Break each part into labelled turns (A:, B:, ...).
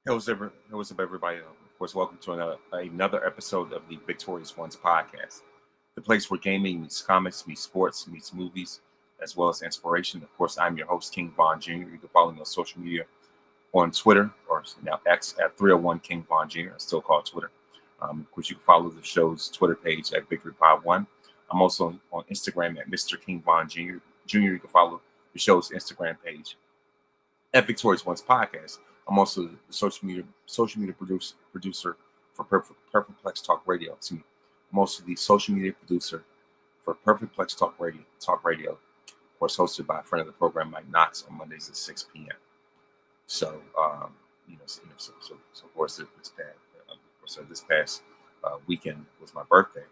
A: Hey, what's up, everybody? Of course, welcome to another episode of the Victorious Ones podcast, the place where gaming meets comics, meets sports, meets movies, as well as inspiration. Of course, I'm your host, King Von Jr. You can follow me on social media on Twitter, or now X, at 301 King Von Jr. I still call it Twitter. Of course, you can follow the show's Twitter page at Victory Pod One. I'm also on Instagram at Mr. King Von Jr. You can follow the show's Instagram page at Victorious Ones Podcast. I'm also the social media producer for Perfect Talk Radio. Excuse me. I'm also the social media producer for Perfect Talk Radio. Of course, hosted by a friend of the program, Mike Knox, on Mondays at 6 p.m. So, of course, this past weekend was my birthday.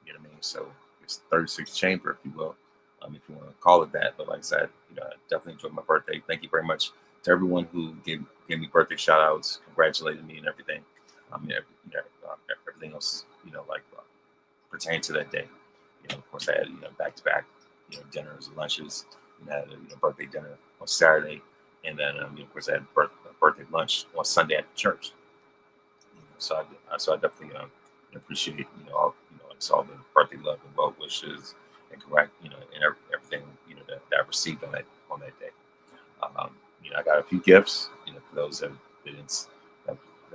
A: You know what I mean? So it's 36th chamber, if you will, if you want to call it that. But like I said, I definitely enjoyed my birthday. Thank you very much to everyone who gave me birthday shout outs, congratulated me and everything. Everything else, pertaining to that day. Of course, I had, back to back, dinners and lunches. I had a birthday dinner on Saturday. And then, of course, I had birthday lunch on Sunday at the church. So I definitely appreciate, all the birthday love and well wishes and everything, that I received on that day. I got a few gifts, for those that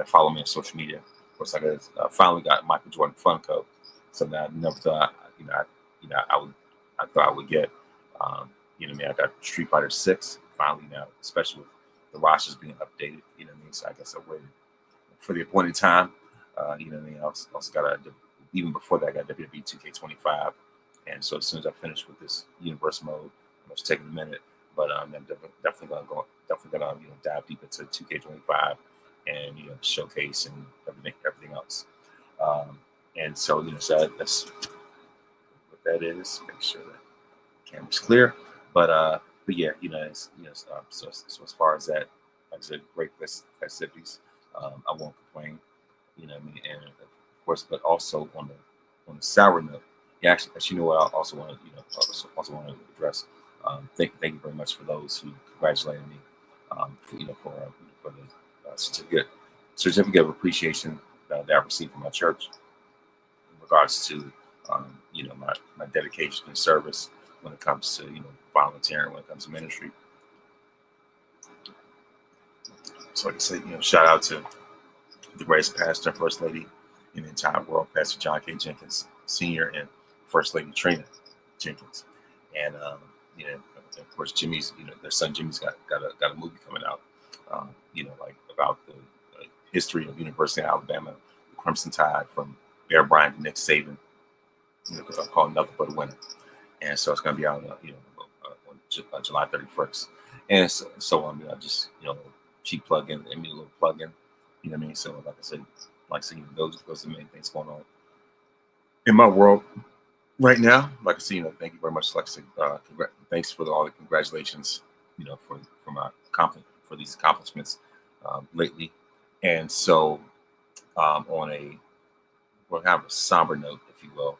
A: follow me on social media. Of course, I finally got Michael Jordan Funko, something I never thought, I thought I would get. I got Street Fighter 6 finally now, especially with the rosters being updated. So I guess I waited for the appointed time. I also got even before that, I got WWE 2K25. And so as soon as I finished with this universe mode, I was taking a minute. But I'm definitely gonna dive deep into 2K25 and showcase and everything else. And so so that's what that is. Make sure that the camera's clear. But yeah, so as far as that, like I said, great festivities. I won't complain. And of course, but also on the sour note, yeah, actually, what I also want to also want to address. Thank you very much for those who congratulated me, for the certificate of appreciation that I received from my church in regards to my dedication and service when it comes to volunteering, when it comes to ministry. So like I said, shout out to the greatest pastor and first lady in the entire world, Pastor John K. Jenkins Sr. and First Lady Trina Jenkins, and of course, Jimmy's, their son Jimmy's got a movie coming out, about the history of University of Alabama, the Crimson Tide from Bear Bryant to Nick Saban, called Nothing But a Winner. And so it's going to be out, on July 31st. And so I just, cheap plug-in, a little plug-in, So like I said, those are the main things going on in my world right now. Like I said, thank you very much. Like I said, thanks for all the congratulations, for these accomplishments lately. And so, we'll have a somber note, if you will.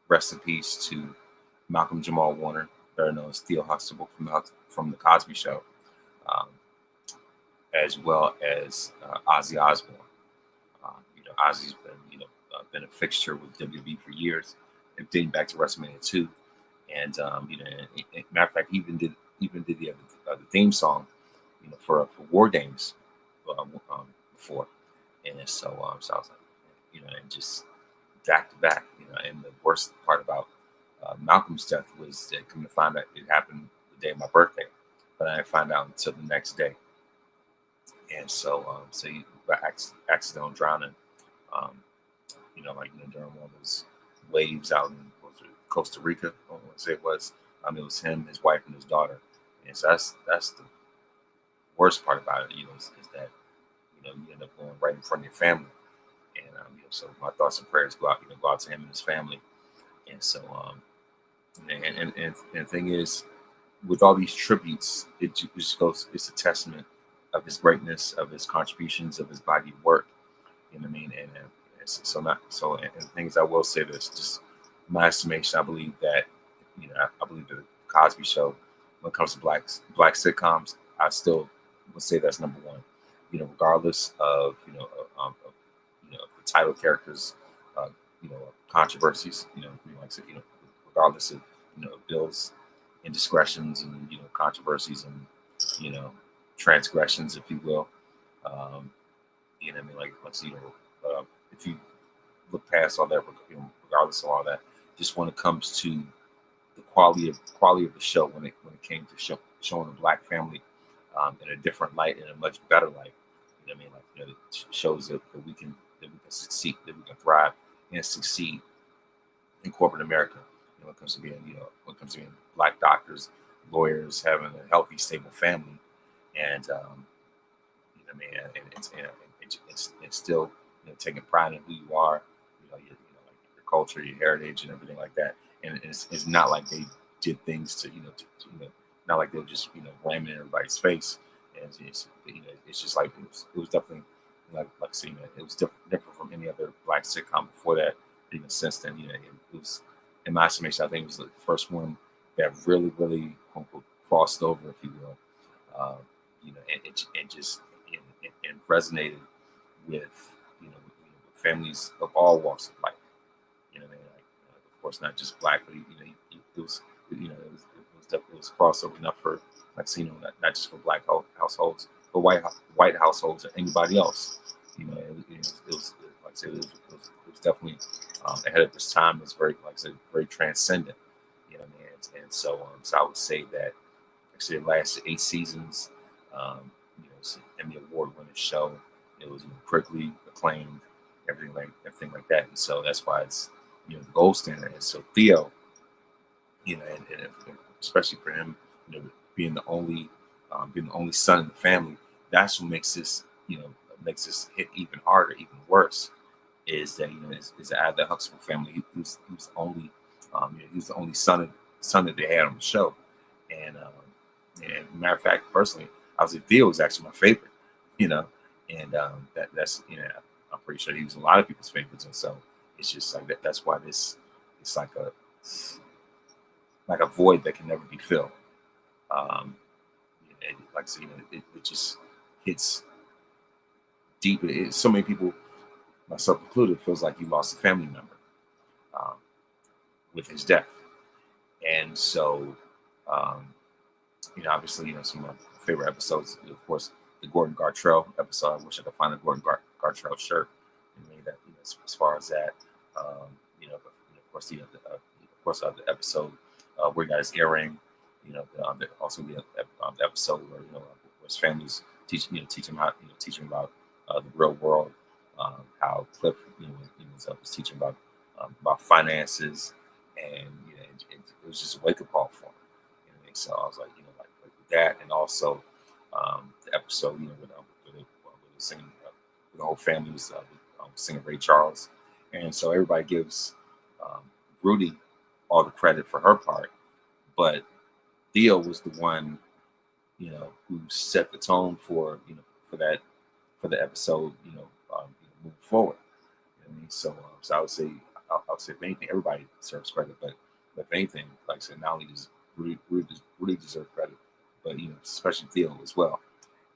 A: Rest in peace to Malcolm Jamal Warner, better known as Theo Huxtable from the Cosby Show, as well as Ozzy Osbourne. Ozzy's been a fixture with WWE for years, and dating back to WrestleMania 2. And matter of fact, he even did the theme song, for War Games before. And so I was like, and just back to back, And the worst part about Malcolm's death was that come to find out it happened the day of my birthday, but I didn't find out until the next day. And so he got accidental drowning. During one of those waves out in Costa Rica, I want to say it was. It was him, his wife, and his daughter. And so that's the worst part about it, is that you end up going right in front of your family. And so my thoughts and prayers go out to him and his family. And so and the thing is, with all these tributes, it just goes. It's a testament of his greatness, of his contributions, of his body of work. And the things I will say this, just my estimation, I believe that the Cosby Show, when it comes to black sitcoms, I still would say that's number one. Regardless of the title characters, uh, controversies. Like I said, regardless of Bill's indiscretions and controversies and transgressions, if you will. Um, I mean, if you look past all that, regardless of all that, just when it comes to the quality of the show, when it came to showing a black family in a different light, in a much better light. It shows that we can succeed, that we can thrive and succeed in corporate America. When it comes to being black doctors, lawyers, having a healthy, stable family, and it's still taking pride in who you are, like your culture, your heritage, and everything like that. And it's not like they did things not like they were just ramming in everybody's face. And it's just like it was definitely like seeing it. It was different from any other black sitcom before that. Even since then, it was, in my estimation, I think it was the first one that really, really quote unquote, crossed over, if you will. And it just resonated with with families of all walks of life. Of course, not just black, but it was it was crossover enough for not just for black households, but white households or anybody else. It was like I said, it was definitely ahead of its time. It was very, like I said, very transcendent. So I would say that actually it lasted 8 seasons. It's an Emmy Award winning show. It was critically acclaimed, everything like that. And so that's why it's the gold standard. And so Theo, and especially for him, being the only son in the family, that's what makes this hit even harder, even worse. Is that is out of the Huxtable family. He was the only he was the only son that they had on the show. And matter of fact, personally, I was Theo was actually my favorite. And that's I'm pretty sure he was a lot of people's favorites. And so it's just like that. That's why it's like a void that can never be filled. And like I said, it just hits deep. So many people, myself included, feels like you lost a family member um, with his death. And so, obviously, some of my favorite episodes, of course, the Gordon Gartrell episode. I wish I could find a Gordon Gartrell shirt. That as far as that, the episode where he got his earring. Also the episode where his family's teach him about the real world. How Cliff was teaching about finances, and it was just a wake up call for him. So I was like, like with that, and also the episode, with the singing, with the whole family was singing Ray Charles, and so everybody gives Rudy all the credit for her part, but Theo was the one, who set the tone for for the episode, moving forward. So I would say, if anything, everybody deserves credit, but if anything, like I said, not only does Rudy deserve credit, but especially Theo as well.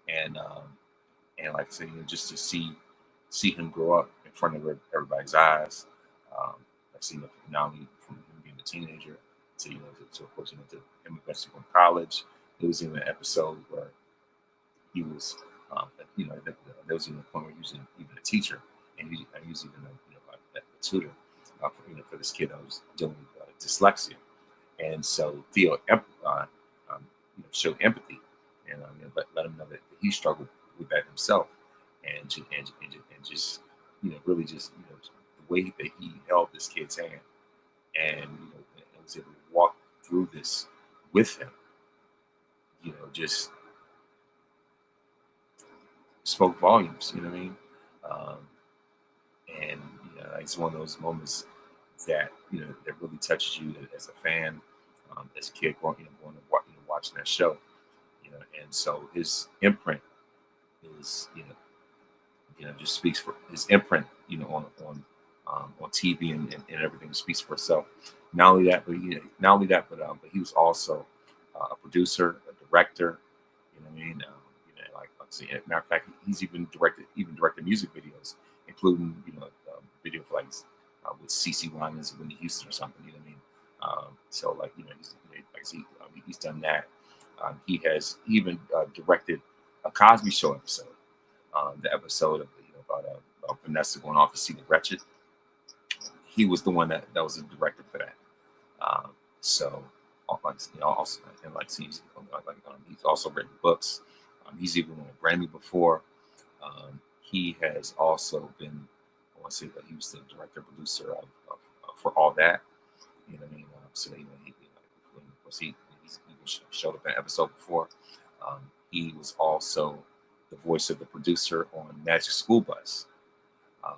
A: And like I said, just to see him grow up in front of everybody's eyes. I've seen it not only from him being a teenager to to of course to him eventually going to college. There was even an episode where he was, there was even a point where he was even a teacher, and he was even a tutor for this kid that was dealing with dyslexia. And so Theo showed empathy and let him know that he struggled with that himself, and just really just the way that he held this kid's hand and was able to walk through this with him, just spoke volumes. You know what I mean? And it's one of those moments that that really touches you as a fan, as a kid going watching that show. And so his imprint is just speaks for his imprint on TV and everything speaks for itself. Not only that, but he was also a producer, a director. Like So, yeah, matter of fact, he's even directed music videos, including video for like with CeCe Winans and Whitney Houston or something. You know what I mean? So like he's done that. He has even directed a Cosby Show episode. The episode of about Vanessa going off to see the Wretched. He was the one that was the director for that. So also and like he's also written books. He's even won a Grammy before. He has also been, I want to say that he was the director producer for All That. You know what I mean? So of course he showed up in an episode before. He was also the voice of the producer on Magic School Bus. Um,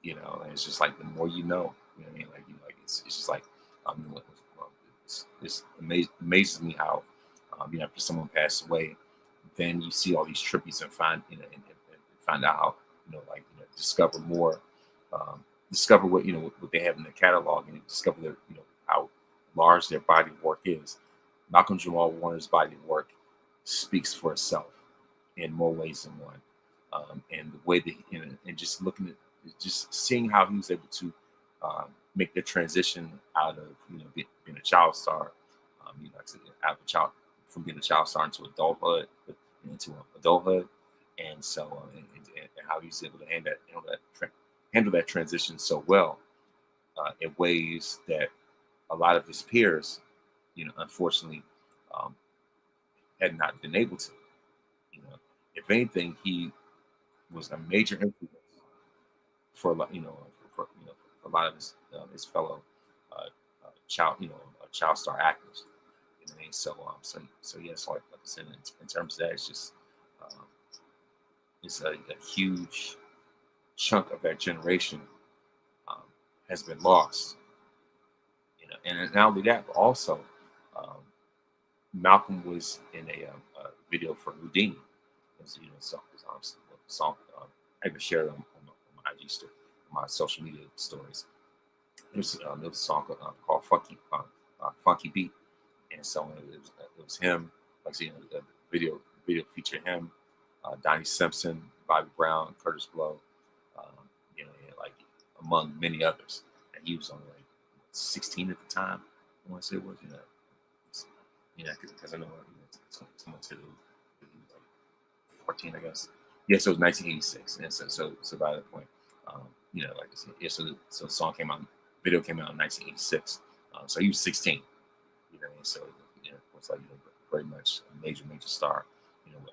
A: and it's just like the more you know what I mean? Like it's just like it's amazes me how after someone passed away, then you see all these tributes and find find out how discover more, discover what what they have in their catalog, and discover their how large their body of work is. Malcolm Jamal Warner's body of work speaks for itself in more ways than one, and the way that and just looking at just seeing how he was able to make the transition out of being a child star, out of a child from being a child star into adulthood, and so and how he's able to handle that transition so well in ways that a lot of his peers, unfortunately, had not been able to. If anything, he was a major influence for for a lot of his fellow child star actors. You know what I mean? So yes, like I said, in terms of that, it's just it's a huge chunk of that generation um, has been lost. And not only that, but also Malcolm was in a video for Houdini. So, song I even shared on my IG story, my social media stories. It was a song called Funky Beat, and so it was him. Like the video featured him, Donnie Simpson, Bobby Brown, Curtis Blow, and like among many others. And he was only like 16 at the time. I want to say it was, because I know someone said he was like 14, I guess. Yes, it was 1986, and so by that point, like I said, so the song came out, video came out in 1986. So he was 16. You know what I mean? So it was like very much a major star.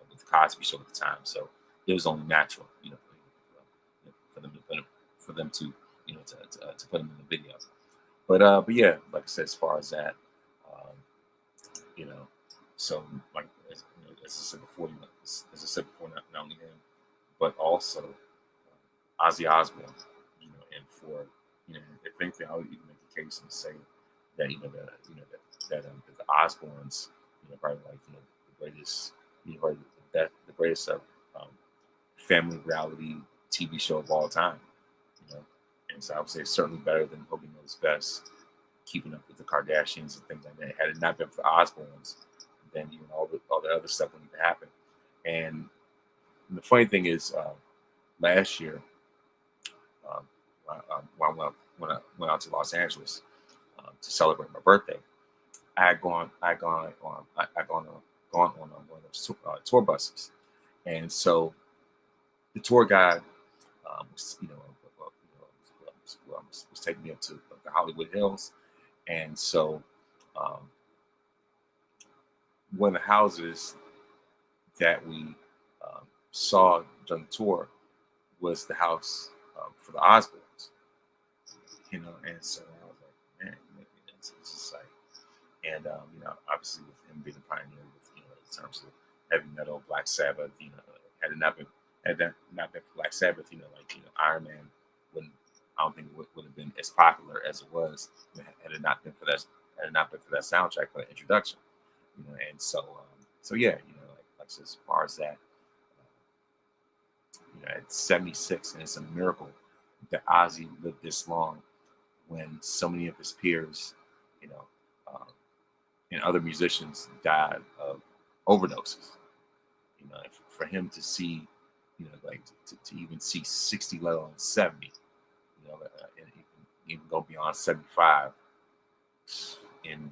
A: With the Cosby Show at the time. So it was only natural, for them to to put him in the video. But yeah, like I said, as far as that, um, so like as I said before, not only him, but also Ozzy Osbourne, and for if anything, I would even make a case and say that the Osbournes, probably like the greatest, probably the greatest family reality TV show of all time, and so I would say it's certainly better than Hogan Knows Best, Keeping Up with the Kardashians and things like that. Had it not been for the Osbournes, then all the other stuff wouldn't even happen. And the funny thing is, last year, when I went out to Los Angeles to celebrate my birthday, I had gone on one of those tour buses, and so the tour guide was taking me up to the Hollywood Hills, and so one of the houses that we saw during the tour was the house for the Osbournes, and so I was like, man, it's just like, and obviously with him being a pioneer with in terms of heavy metal, Black Sabbath, had it not been for Black Sabbath, Iron Man wouldn't, I don't think it would have been as popular as it was had it not been for that soundtrack, for the introduction, and so yeah, like as far as that, at 76, and it's a miracle that Ozzy lived this long when so many of his peers, and other musicians died of overdoses. for him to see, like to even see 60, let alone 70, and even go beyond 75. And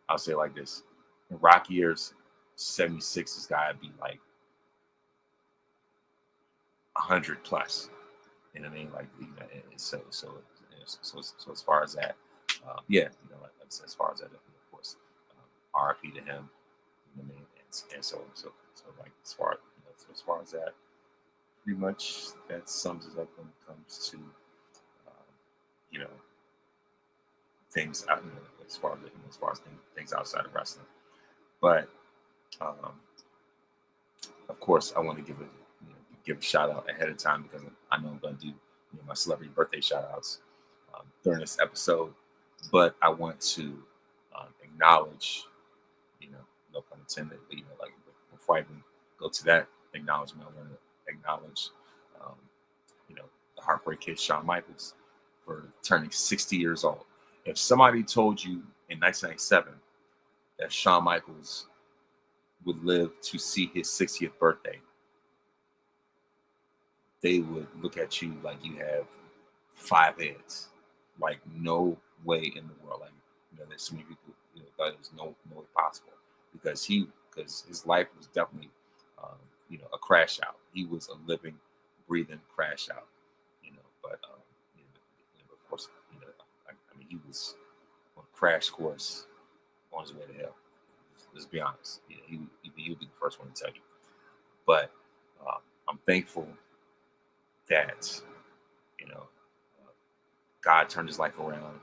A: I'll say it like this: in Rock years, 76 has got to be like 100 plus. You know what I mean? Like, so as far as that, yeah, as far as that, of course, RIP to him. You know what I mean? And so like as far as that, pretty much that sums it up when it comes to you know things out, as far as things outside of wrestling. But of course, I want to give a shout out ahead of time, because I know I'm going to do my celebrity birthday shout outs during this episode. But I want to acknowledge, no pun intended, but, like before I even go to that acknowledgement, I want to acknowledge, the Heartbreak Kid Shawn Michaels for turning 60 years old. If somebody told you in 1997 that Shawn Michaels would live to see his 60th birthday, they would look at you like you have 5 heads. Like, no way in the world. Like, there's so many people thought it was no way possible, because his life was definitely a crash out. He was a living, breathing crash out. But of course, I mean, he was on a crash course on his way to hell. Let's be honest. He would be the first one to tell you. But I'm thankful that God turned his life around.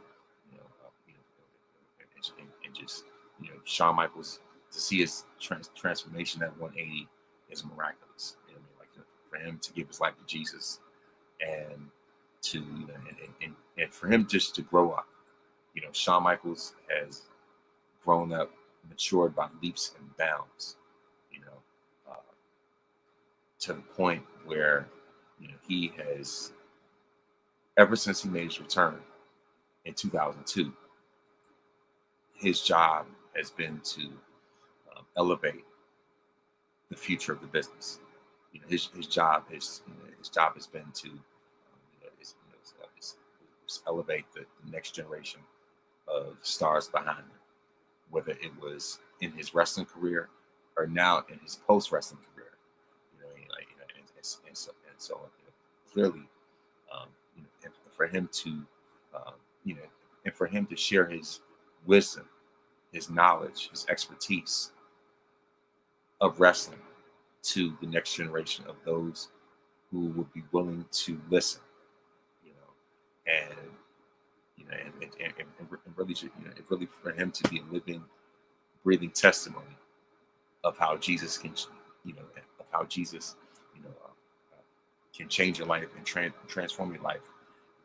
A: And just Shawn Michaels, to see his transformation at 180 is miraculous. Like, for him to give his life to Jesus, and to and for him just to grow up. Shawn Michaels has grown up, matured by leaps and bounds. Uh, to the point where he has, ever since he made his return in 2002, his job has been to elevate the future of the business. His job has been to elevate the next generation of stars behind him, whether it was in his wrestling career or now in his post wrestling career. And so clearly, and for him to and for him to share his wisdom, his knowledge, his expertise of wrestling to the next generation of those who would be willing to listen, and really, really for him to be a living, breathing testimony of how Jesus can, of how Jesus, can change your life and transform your life,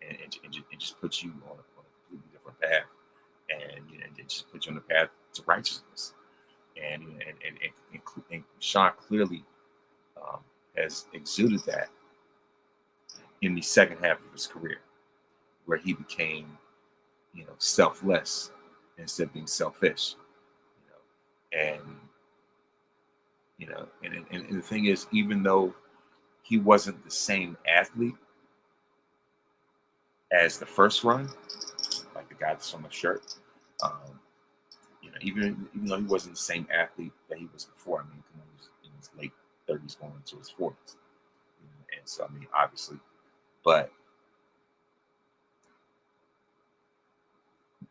A: and just put you on a completely different path, and just put you on the path to righteousness. And Shawn clearly has exuded that in the second half of his career, where he became, selfless instead of being selfish. And the thing is, even though he wasn't the same athlete as the first run, like the guy that's on my shirt, even though he wasn't the same athlete that he was before. I mean, he was in his late 30s going into his 40s. And so, I mean, obviously, but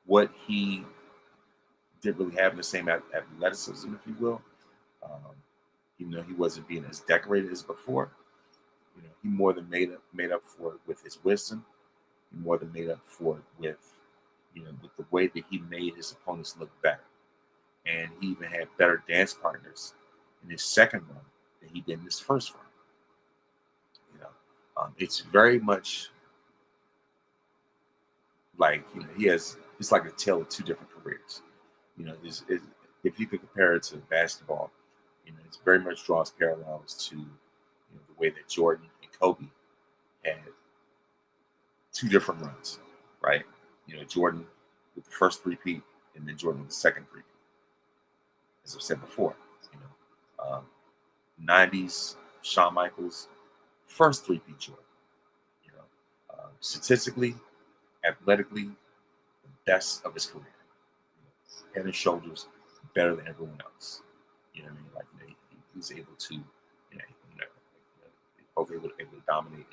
A: what he did really have the same athleticism, if you will, even though he wasn't being as decorated as before, he more than made up for it with his wisdom. He more than made up for it with the way that he made his opponents look better. And he even had better dance partners in his second run than he did in his first run. It's very much like it's like a tale of two different careers. If you could compare it to basketball, it very much draws parallels to the way that Jordan and Kobe had two different runs, right? Jordan with the first three-peat, and then Jordan with the second three-peat. As I've said before, 90s Shawn Michaels' first three-peat Jordan. You know, statistically, athletically, the best of his career. Head and shoulders better than everyone else. You know what I mean? Like he was able to, both able to dominate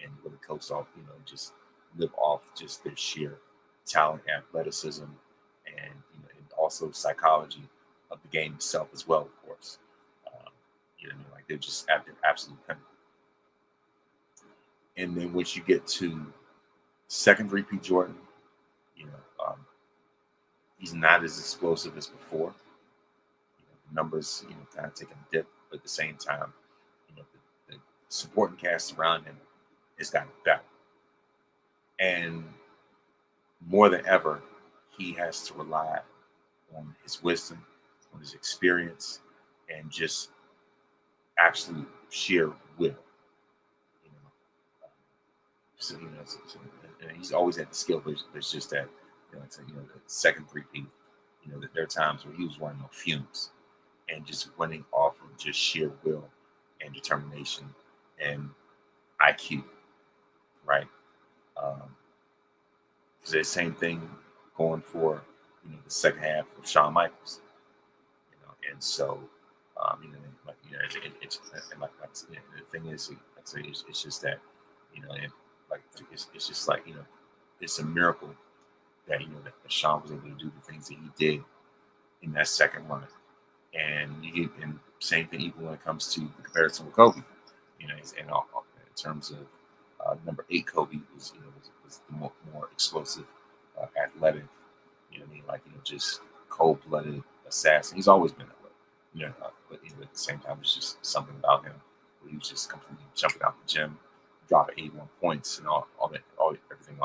A: and really coast off, just live off just their sheer talent, athleticism, and and also psychology of the game itself as well, of course. You know what I mean? Like they're just at their absolute pinnacle. And then once you get to second repeat Jordan, you know, um, he's not as explosive as before. The numbers, kind of taking a dip, but at the same time, the supporting cast around him has gotten better. And more than ever, he has to rely on his wisdom, on his experience, and just absolute sheer will. You know, and he's always had the skill, but there's just that, the second repeat. That there are times where he was running on fumes and just winning off of just sheer will and determination and IQ, right? Is the same thing going for the second half of Shawn Michaels, and so it's and the thing is, I'd say it's just that and it's just like it's a miracle that that Shawn was able to do the things that he did in that second run, and and same thing even when it comes to the comparison with Kobe, in terms of number 8 Kobe was was the more explosive, athletic, just cold-blooded assassin. He's always been that way, but at the same time, it's just something about him where he was just completely jumping out the gym, dropping 81 points and everything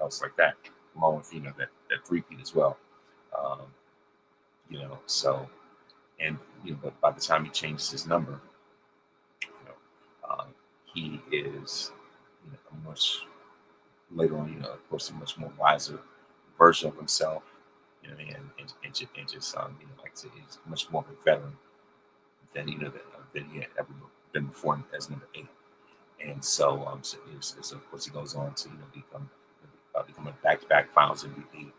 A: else like that, along with that three-peat as well. Um, so and but by the time he changes his number, he is a much later on, of course, a much more wiser version of himself, and just like I said, he's much more of a veteran than than he had ever been before as number 8. And so of course he goes on to become a back-to-back Finals MVP,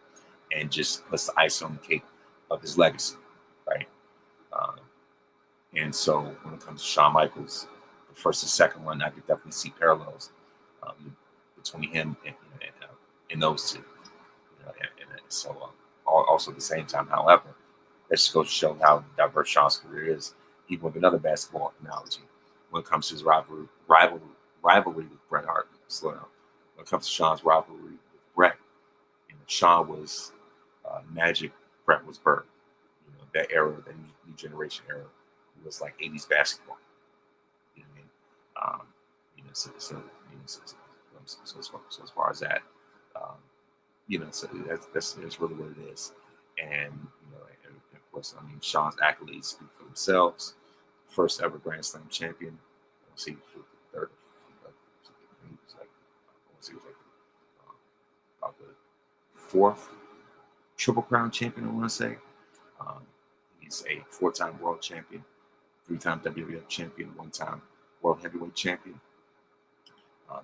A: and just puts the ice on the cake of his legacy, right? Um, and so when it comes to Shawn Michaels, the first and second one, I could definitely see parallels between him and those two. Also at the same time, however, that just goes to show how diverse Shawn's career is. Even with another basketball analogy, when it comes to his rivalry with Bret Hart, slow down. When it comes to Shawn's rivalry with Bret, Shawn was Magic, Bret was Bird. That era, that new generation era, was like 80s basketball. You know what I mean? So as far as that, so that's really what it is. And and of course, Shawn's accolades speak for themselves. First ever Grand Slam champion. He was third. He was like, about the fourth Triple Crown champion, I want to say. He's a 4-time world champion, 3-time WWF champion, 1-time world heavyweight champion.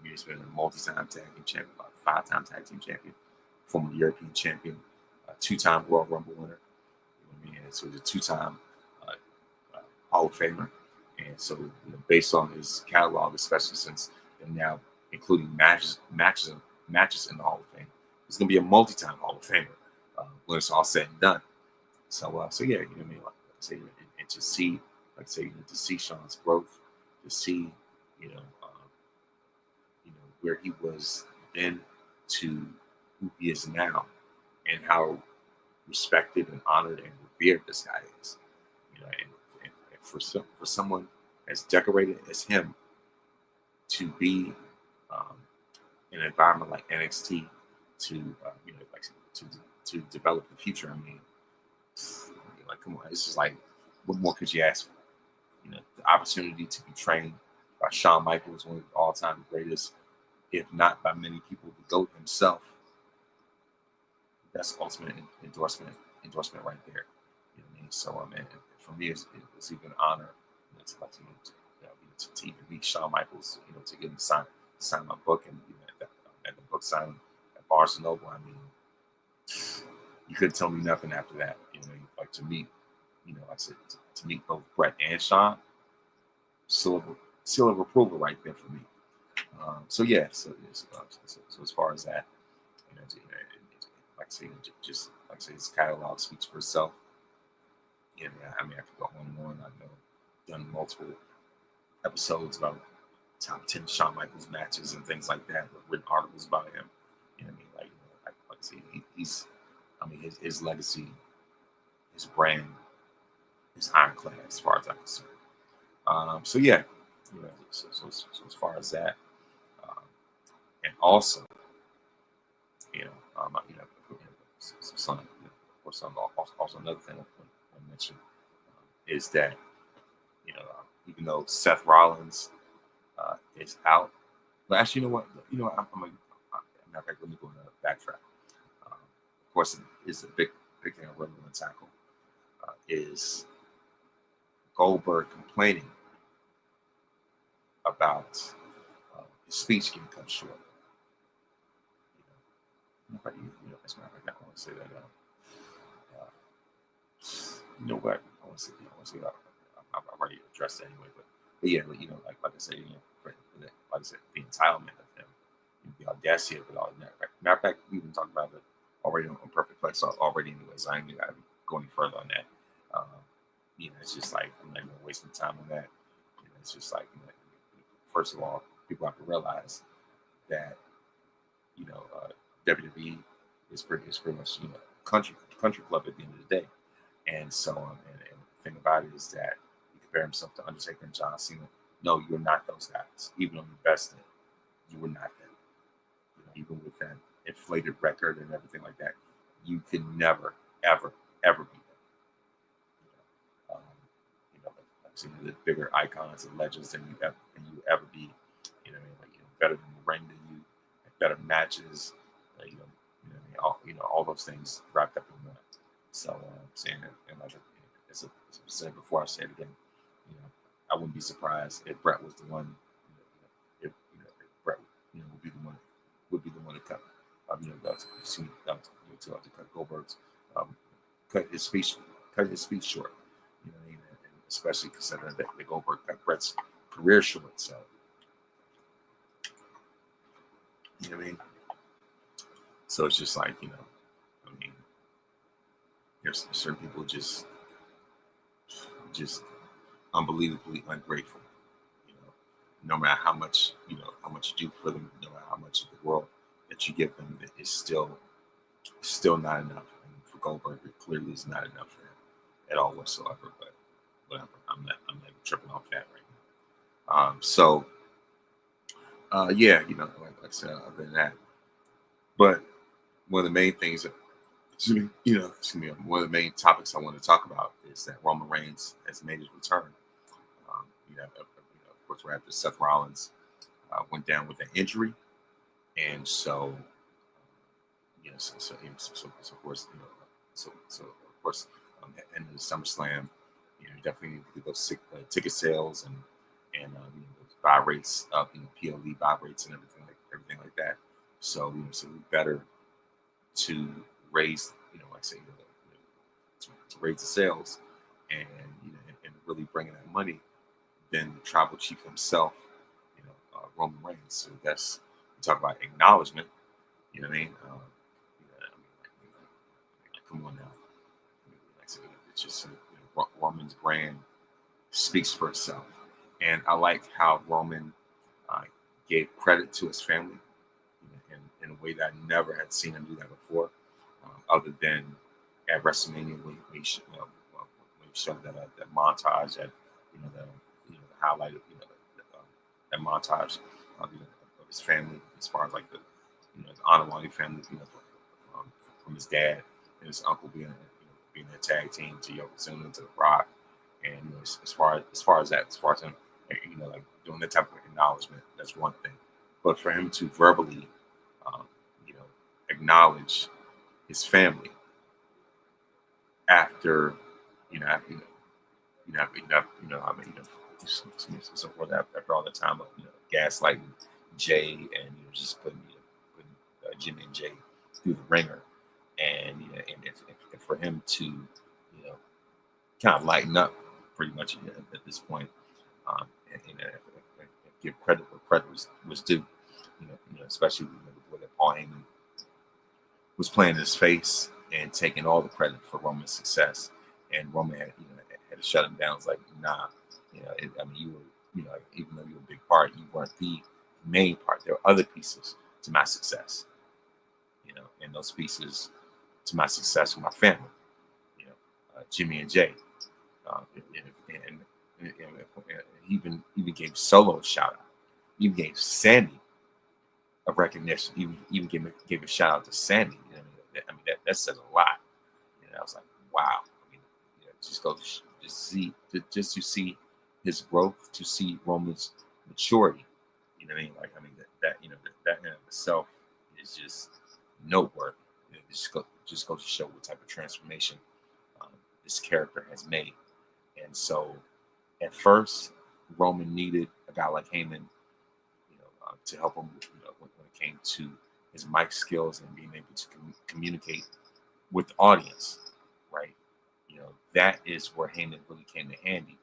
A: He's been a multi-time tag team champion, about 5-time tag team champion, former European champion, 2-time World Rumble winner. And so he's a 2-time Hall of Famer. And so based on his catalog, especially since they're now including matches in the Hall of Fame, he's going to be a multi-time Hall of Famer when it's all said and done. So yeah, Like I say, and to see, to see Shawn's growth, to see, where he was then to who he is now, and how respected and honored and revered this guy is, and for someone as decorated as him to be in an environment like NXT to to develop the future. Come on, it's just like, what more could you ask for? The opportunity to be trained by Shawn Michaels, one of the all-time greatest, if not by many people, the GOAT himself. That's ultimate endorsement right there. So, and for me, it's even an honor to to even meet Shawn Michaels, to get him sign my book, and at the book signing at Barnes and Noble. I mean, you couldn't tell me nothing after that. Like to meet, like I said, to meet both Bret and Shawn, seal of approval right there for me. So yeah, so as far as that, like I say, just like I say, his catalog speaks for itself. Yeah, I mean, I could go on and on. I've done multiple episodes about top 10 Shawn Michaels matches and things like that. Written articles about him. You know what I mean? Like I say, he's, I mean, his legacy, his brand, is ironclad as far as I'm concerned. So yeah, so as far as that, and also, some, or some also another thing I want to mention is that even though Seth Rollins is out, but actually, let me go to backtrack. Of course, is a big thing I really want to tackle is Goldberg complaining about his speech getting cut short. As a matter of fact, I want to say that. You know what? I want to say I've already addressed it anyway, but yeah, like I said, like I said, the entitlement of him, the audacity of it all. Matter of fact, we even talked about it already on Perfect Plex already, anyways. I ain't gonna go any further on that. It's just like I'm not even wasting time on that. It's just like, first of all, people have to realize that WWE is pretty much country club at the end of the day, and so on. And the thing about it is that you compare himself to Undertaker and John Cena. No, you're not those guys. Even on your best day, you were not them. Even with that inflated record and everything like that, you can never, ever, ever be them. Like the bigger icons and legends than you ever be. Better than the ring than you, better matches. All those things wrapped up in one. So I'm saying it, and like as I said before, I say it again. I wouldn't be surprised if Bret was the one. If Bret, would be the one to cut. To cut Goldberg's, cut his speech short. And especially considering that Goldberg cut Bret's career short. So you know what I mean. So it's just like there's certain people just unbelievably ungrateful. No matter how much you do for them, no matter how much of the world that you give them, it's still not enough. And for Goldberg, it clearly is not enough for him at all whatsoever. But whatever, I'm not even tripping off that right now. Yeah, like I said, other than that, but one of the main things that one of the main topics I want to talk about is that Roman Reigns has made his return. Of course, we're after Seth Rollins went down with an injury, and so of course, of course, in the SummerSlam, definitely need to get those ticket sales and buy rates up, PLE buy rates and everything like that. So so better to raise, like I say, to raise the sales and and really bringing that money than the tribal chief himself, Roman Reigns. So that's, we talk about acknowledgement. You know what I mean? Come on now. Like I said, it's just Roman's brand speaks for itself, and I like how Roman gave credit to his family in a way that I never had seen him do that before, other than at WrestleMania when he showed that montage that the highlight of that montage of his family, as far as like the the Anawani family, from his dad and his uncle being a tag team to Yokozuna to The Rock, and as far as him, like doing that type of acknowledgement, that's one thing. But for him to verbally, acknowledge his family after, so forth after all the time of gaslighting Jay and just putting Jimmy and Jay through the ringer, and and if for him to kind of lighten up pretty much at this point, and give credit where credit was due, especially the way that Paul Heyman was playing his face and taking all the credit for Roman's success, and Roman had to shut him down. It's like, nah, I mean, you were, even though you were a big part, you weren't the main part. There were other pieces to my success, and those pieces to my success were my family, Jimmy and Jay, and he even gave Solo a shout out, even gave Sandy a recognition, even gave a shout out to Sandy. I mean that says a lot. I was like, wow. I mean, just go to see his growth, to see Roman's maturity. You know what I mean? Like, I mean that that in itself is just noteworthy. It just goes to show what type of transformation this character has made. And so, at first, Roman needed a guy like Heyman, to help him, when it came to his mic skills and being able to communicate with the audience, right? That is where Heyman really came in handy.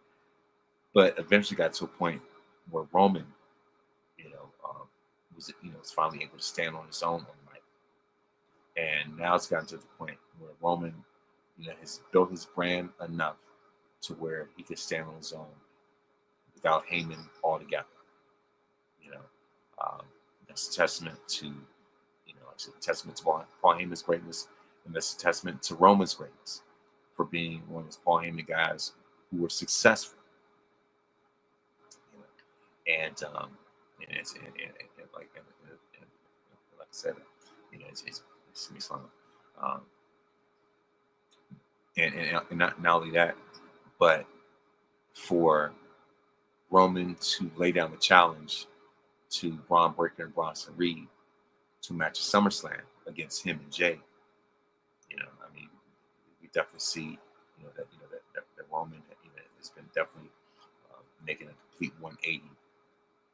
A: But eventually got to a point where Roman, was finally able to stand on his own on the mic. And now it's gotten to the point where Roman, has built his brand enough to where he could stand on his own without Heyman altogether. That's a testament to, it's a testament to Paul Heyman's greatness, and that's a testament to Roman's greatness for being one of those Paul Heyman guys who were successful. And like I said, it's me slung. And not only that, but for Roman to lay down the challenge to Braun Breaker and Bronson Reed to match a SummerSlam against him and Jay. I mean, we definitely see, that Roman, has been definitely making a complete 180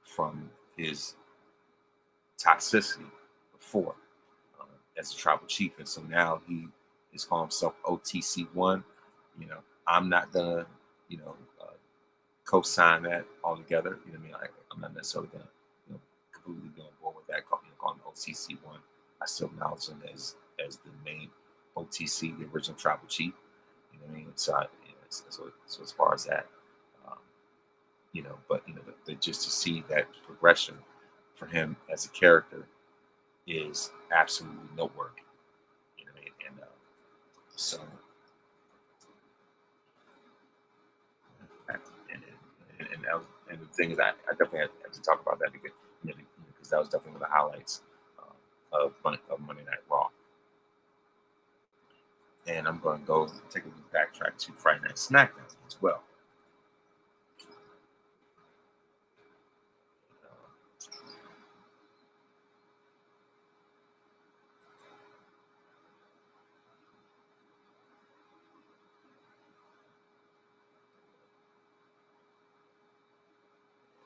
A: from his toxicity before as a tribal chief, and so now he is calling himself OTC1. I'm not gonna, co-sign that altogether. You know what I mean? I'm not necessarily gonna, completely be on board with that. Calling him OTC1. I still acknowledge him as the main OTC, the original tribal chief. You know what I mean? So as far as that, but just to see that progression for him as a character is absolutely noteworthy. You know what I mean? And so. And the thing is, I definitely had to talk about that because that was definitely one of the highlights of Monday Night Raw. And I'm going to go take a backtrack to Friday Night SmackDown as well.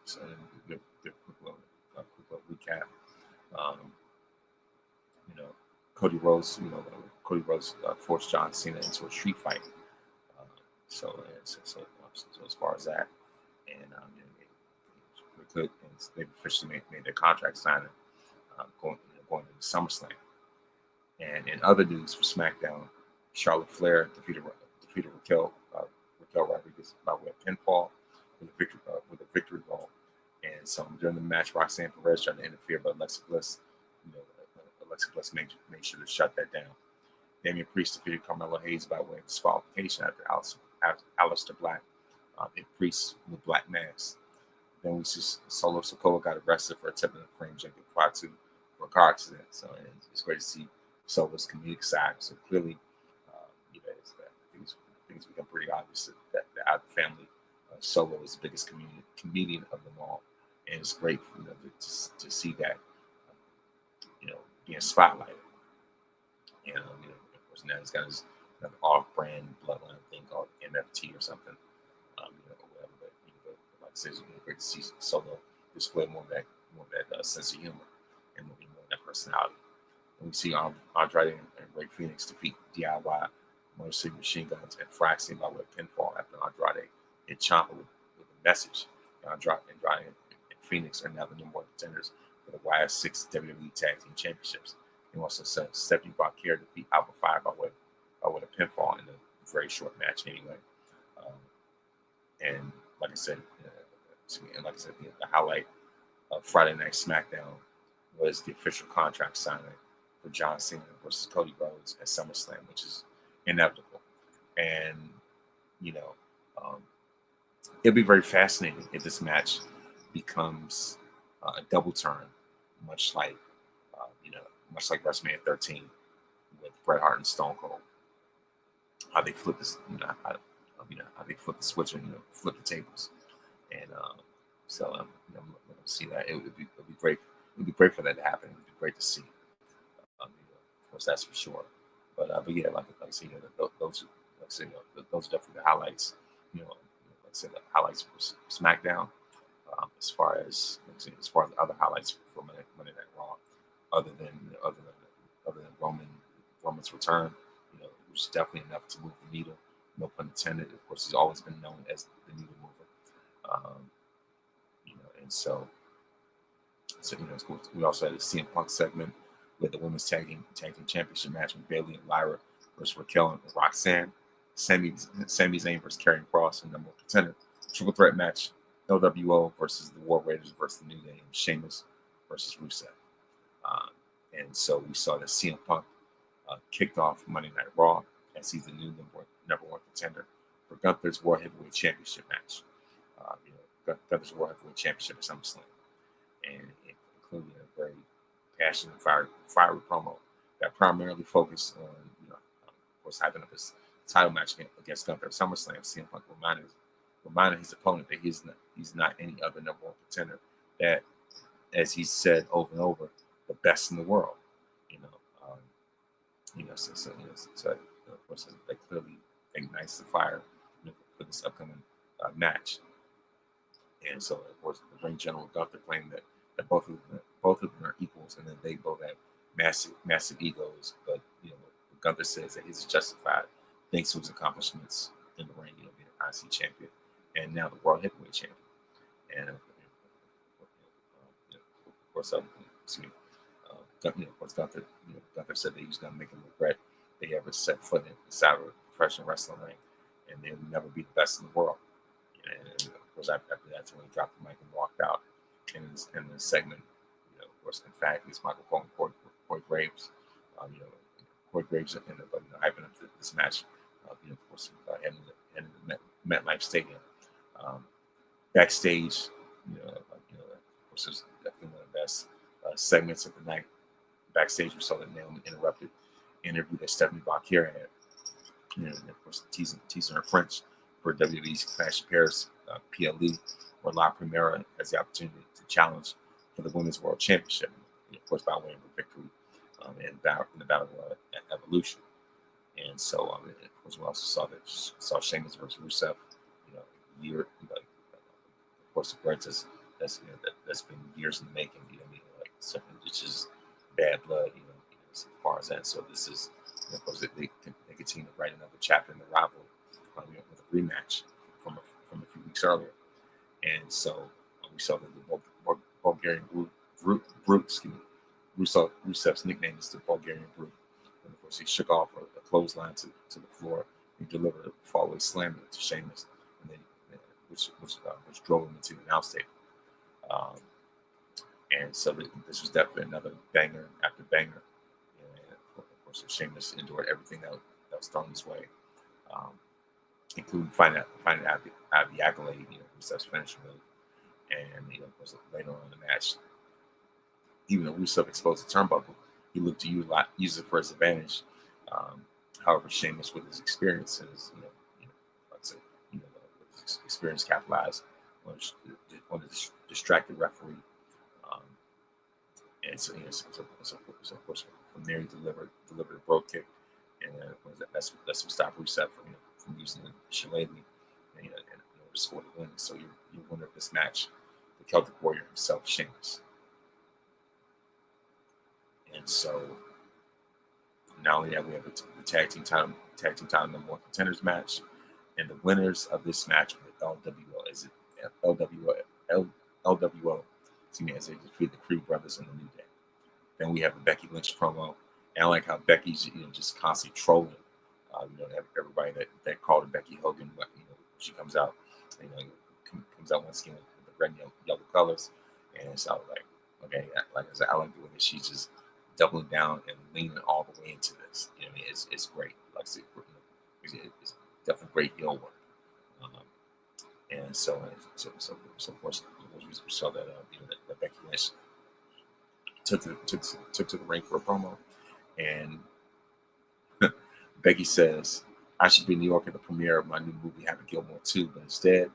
A: So give a quick recap. Cody Rhodes, forced John Cena into a street fight. So as far as that, and they've officially made their contract signing going into SummerSlam. And in other news for SmackDown, Charlotte Flair defeated Raquel Rodriguez by way of pinfall with a victory roll. And so during the match, Roxanne Perez tried to interfere, but Alexa Bliss, made sure to shut that down. Damian Priest defeated Carmelo Hayes by way of disqualification after Aleister Black hit Priest with Black Mass. Then we see Solo Sikoa got arrested for attempting to frame Jacob Fatu for a car accident. So it's great to see Solo's comedic side. So clearly, things become pretty obvious that out of the family, Solo is the biggest comedian of them all, and it's great to see that being spotlighted. Of course now he's got his off-brand bloodline thing called MFT or something, or whatever. But like I it's great to see Solo display more of that sense of humor and more of that personality. And we see Andrade and Ray Phoenix defeat DIY, Motor City Machine Guns, and Fraxing by way of pinfall after Andrade hit Ciampa with a message. Andrade and Phoenix are now the number one contenders for the YS6 WWE Tag Team Championships. He also sent Stephanie Bakir to defeat Alpha Fire by way of pinfall in a very short match anyway. And like I said, the highlight of Friday Night SmackDown was the official contract signing for John Cena versus Cody Rhodes at SummerSlam, which is inevitable. And, it'll be very fascinating if this match becomes a double turn, much like WrestleMania 13 with Bret Hart and Stone Cold. How they flip this, how they flip the switch and flip the tables, and we'll see that. It would be great. It would be great for that to happen. It would be great to see. Of course, that's for sure. But yeah, like I said, those are definitely the highlights. Like I said, the highlights for SmackDown. As far as the other highlights for Monday Night Raw, other than Roman's return, it was definitely enough to move the needle. No pun intended. Of course, he's always been known as the needle mover. And so it's cool. We also had a CM Punk segment with the Women's Tag Team Championship match with Bayley and Lyra versus Raquel and Roxanne. Sami Zayn versus Karrion Kross and number one contender. Triple threat match. LWO versus the War Raiders versus the New Day, and Sheamus versus Rusev. And so we saw that CM Punk kicked off Monday Night Raw as he's the new number one contender for Gunther's World Heavyweight Championship match. Gunther's World Heavyweight Championship at SummerSlam. And it included a very passionate and fiery promo that primarily focused on, of course, hyping up his title match against Gunther at SummerSlam. CM Punk reminded his opponent that he's not any other number one contender. That, as he said over and over, the best in the world. So of course that clearly ignites the fire for this upcoming match. And so of course the ring general Gunther claimed that both of them are equals, and that they both have massive egos. But Gunther says that he's justified thanks to his accomplishments in the ring, being an IC champion and now the World Heavyweight Champion. And of course, Gunther said that he was going to make him regret that he ever set foot inside of a professional wrestling ring, and they would never be the best in the world. And of course, after that's when he dropped the mic and walked out. In the segment, of course, in fact, it's Michael Cole and Corey Graves. Corey Graves ended up hyping up this match. Of course, heading to the MetLife Stadium. Backstage, of course, it was definitely one of the best segments of the night. Backstage, we saw that Naomi interrupted interview that Stephanie Bakir had, and of course, teasing her French for WWE's Clash of Paris PLE, where La Primera has the opportunity to challenge for the Women's World Championship, of course, by way of a victory in the Battle of Evolution. And so, of course, we also saw Sheamus versus Rusev, of course, the words that's been years in the making. Something that's just bad blood, as far as that. So this is, of course, they continue to write another chapter in the rivalry with a rematch from a few weeks earlier. And so we saw that the Bulgarian Brute, Rusev's nickname is the Bulgarian Brute. And of course, he shook off a clothesline to the floor. He delivered a fallaway slam to Sheamus, and then which drove him into the announce table. And so this was definitely another banger after banger. And of course, Sheamus endured everything that was thrown his way, including finding out the accolade, Rusev's finishing move. And of course, later on in the match, even though Rusev exposed the turnbuckle, he looked to use it for his advantage. However, Sheamus, with his experience and his, like I said, with his experience, capitalized on a distracted referee. And so, of course, from there he delivered a brogue kick, and that's what stopped Rusev from using the shillelagh, and score to win. So your winner of this match, the Celtic Warrior himself, Sheamus. And so not only that, we have the tag team title number one contenders match, and the winners of this match with LWO is LWO. Excuse me, as they defeat the Creed Brothers in the New Day. Then we have the Becky Lynch promo, and I like how Becky's just constantly trolling. Everybody that called her Becky Hogan. She comes out, comes out once again with the red and yellow colors, and so I was like, okay, like I said, I like the way that she's just doubling down and leaning all the way into this. It's great. Like I said, it's definitely great heel work. And so of course we saw that that Becky Lynch took to the ring for a promo, and Becky says, "I should be in New York at the premiere of my new movie Happy Gilmore 2, but instead,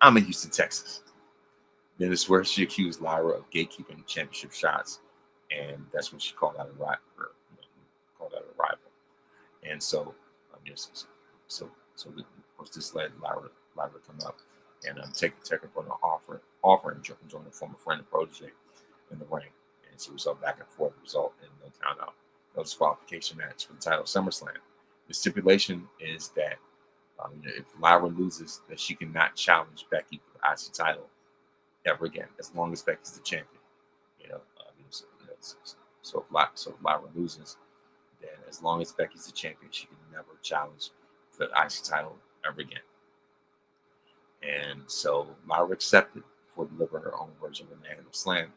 A: I'm in Houston, Texas." Then it's where she accused Lyra of gatekeeping championship shots, and that's when she called out a rival. And so, of course, this led Lyra to come up and take up on an offer and join a former friend and protege in the ring. And so we saw back and forth result in no count out, no disqualification match for the title of SummerSlam. The stipulation is that if Lyra loses, that she cannot challenge Becky for the IC title ever again, as long as Becky's the champion. So if Lyra loses, then as long as Becky's the champion, she can never challenge for the IC title ever again. And so Lyra accepted for delivering her own version of the Man of Slam,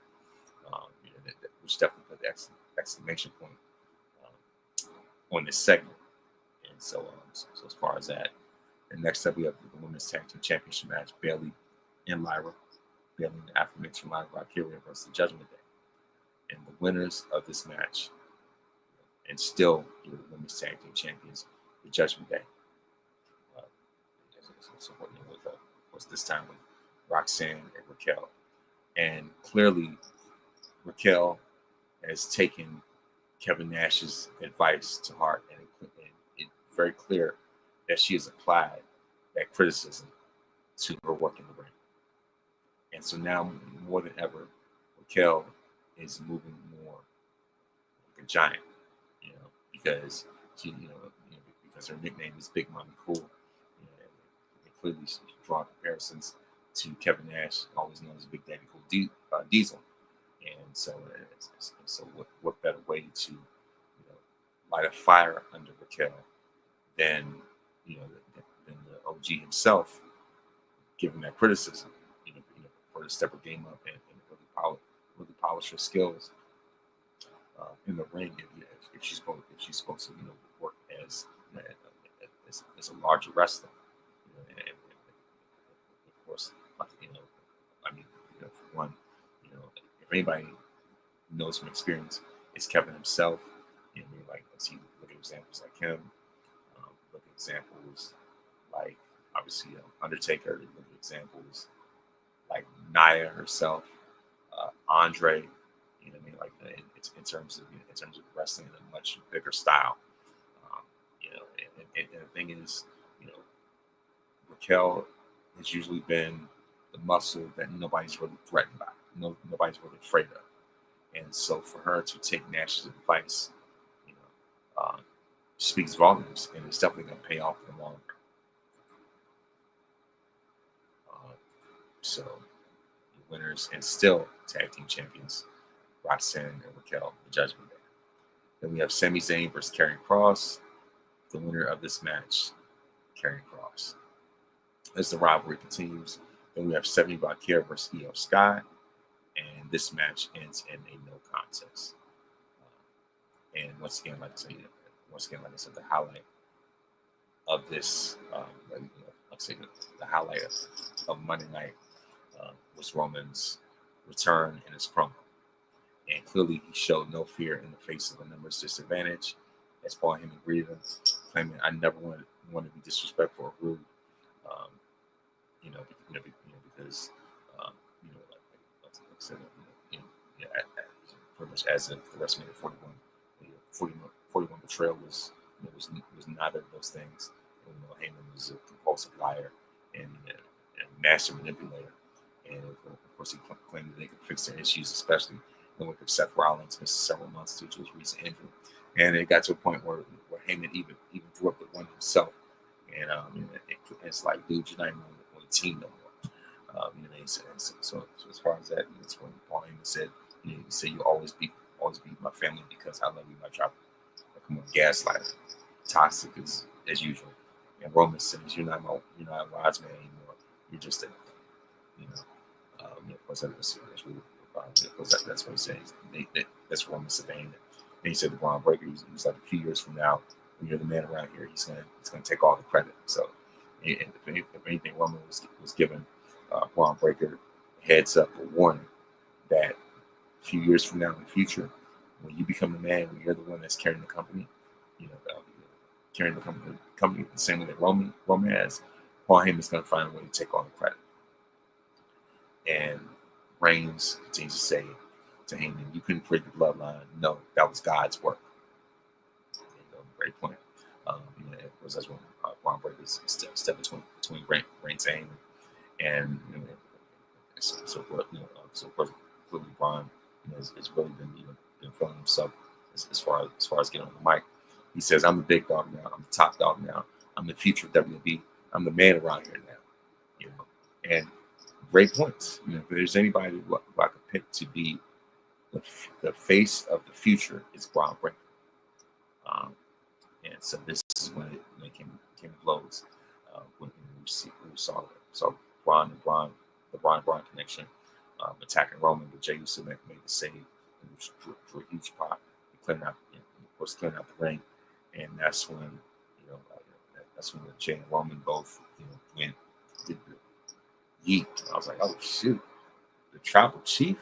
A: which definitely put the exclamation point on this segment. And so as far as that, and next up we have the Women's Tag Team Championship match: Bayley and Lyra. Bayley and the aforementioned Lyra Valkyria versus the Judgment Day. And the winners of this match, and still the Women's Tag Team Champions, the Judgment Day. Of course, this time with Roxanne and Raquel. And clearly, Raquel has taken Kevin Nash's advice to heart, and it's very clear that she has applied that criticism to her work in the ring. And so now, more than ever, Raquel is moving more like a giant, because because her nickname is Big Mommy Cool. And clearly, she's drawing comparisons to Kevin Nash, always known as Big Daddy Cool Diesel. And so what better way to light a fire under Raquel than the OG himself giving that criticism, for her to step her game up and really polish her skills in the ring if she's supposed to work as a larger wrestler, and of course, for one, if anybody knows from experience, it's Kevin himself. See, look at examples like him. Look at examples like obviously Undertaker. Look at examples like Nia herself, Andre. It's in terms of wrestling in a much bigger style. And the thing is, Raquel has usually been the muscle that nobody's really threatened by. Nobody's really afraid of. And so for her to take Nash's advice, speaks volumes, and it's definitely going to pay off in the long run. So the winners and still tag team champions, Roxanne and Raquel, the Judgment Day. Then we have Sami Zayn versus Karrion Kross. The winner of this match, Karrion Kross. As the rivalry continues, then we have Stephanie Valkyria versus Io Sky, and this match ends in a no contest. And once again, like I said, the highlight of this, the highlight of Monday night was Roman's return in his promo. And clearly, he showed no fear in the face of a numbers disadvantage. As Paul Heyman greeted him, claiming, "I never want to be disrespectful or rude." Because like I said, pretty much as if the WrestleMania 41 betrayal was neither of those things. Heyman was a compulsive liar, and master manipulator. And of course, he claimed that they could fix their issues, especially when with Seth Rollins missed several months due to his recent injury. And it got to a point where Heyman even threw up the one himself. And it's like, dude, you're not even on the team no more. So as far as that, that's when Paul Heyman said, he said, you always be my family because I love you, my child. Come on, gaslighting, toxic as usual. And Roman says, you're not a wise man anymore. You're just a, of course, that's what he says. That's Roman saying. And he said to Braun Breaker, he was like, a few years from now, when you're the man around here, he's gonna take all the credit. So, if anything, Roman was given Braun Breaker a heads up, a warning that a few years from now in the future, when you become the man, when you're the one that's carrying the company, carrying the company the same way that Roman has, Paul Heyman's going to find a way to take all the credit. And Reigns continues to say to Heyman, you couldn't create the bloodline. No, that was God's work. Great point. Of course, that's when Braun Breaker step between Reigns and Heyman. And so of course, clearly Braun has really been feeling himself as far as getting on the mic. He says, I'm the big dog now. I'm the top dog now. I'm the future of WWE. I'm the man around here now. And great points. If there's anybody who I could pick to be the face of the future, it's Braun Breaker. And so this is when it came to blows. When we saw Braun and Braun, the Braun connection, attacking Roman, but Jey Uso made the save, which drew a huge pop, clearing out the ring, and that's when Jey and Roman both went did the yeet. I was like, oh shoot, the Tribal Chief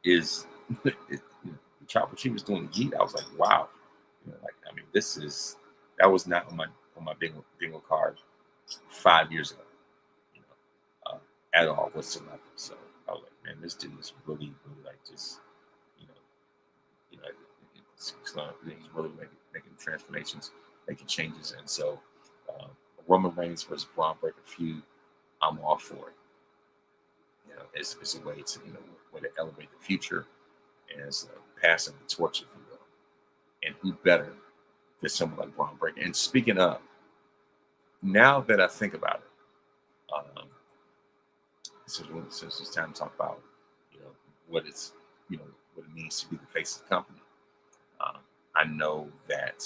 A: is the Tribal Chief is doing the yeet. I was like, wow, that was not on my bingo card 5 years ago, at all whatsoever. So I was like, man, this dude is really like just, he's really making transformations, making changes. And so Roman Reigns versus Braun Breaker feud, I'm all for it. It's a way to way to elevate the future, and it's passing the torch, if you will. And who better than someone like Braun Breaker? And speaking of, now that I think about it, since it's time to talk about what it means to be the face of the company. I know that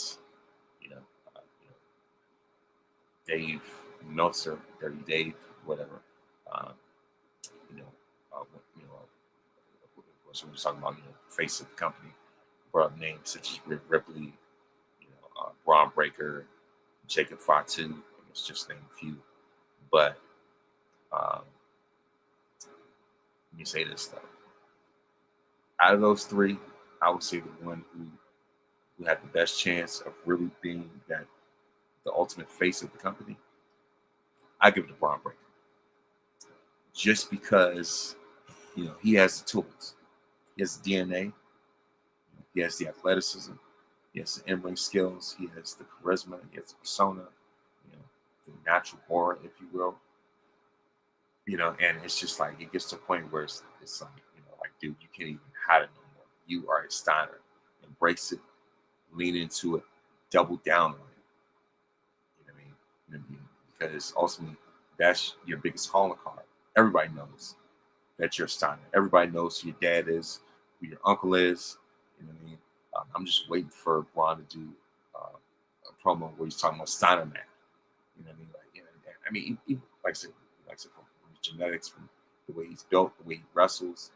A: Dave Meltzer, Dirty Dave, whatever. So we're talking about the face of the company. Brought up names such as Rhea Ripley, Braun Breaker, Jacob Fatu. It's just name a few, but let me say this though. Out of those three, I would say the one who had the best chance of really being the ultimate face of the company, I give it to Braun Breaker. Just because he has the tools, he has the DNA, he has the athleticism, he has the in-ring skills, he has the charisma, he has the persona, the natural aura, if you will. And it's just like it gets to a point where it's like, dude, you can't even hide it no more. You are a Steiner. Embrace it, lean into it, double down on it. You know what I mean? Because ultimately, that's your biggest calling card. Everybody knows that you're a Steiner. Everybody knows who your dad is, who your uncle is. You know what I mean? I'm just waiting for Braun to do a promo where he's talking about Steiner man. You know what I mean? He, like I said, from his genetics, from the way he's built, the way he wrestles,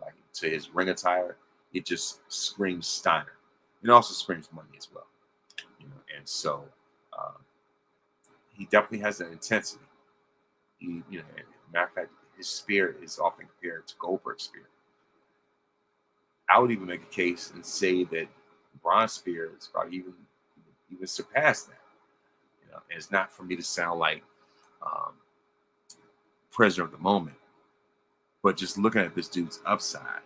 A: like to his ring attire, it just screams Steiner. It also screams money as well. And so he definitely has that intensity. Matter of fact, his spirit is often compared to Goldberg's spirit. I would even make a case and say that Braun's spirit is probably even surpassed that. And it's not for me to sound like prisoner of the moment, but just looking at this dude's upside,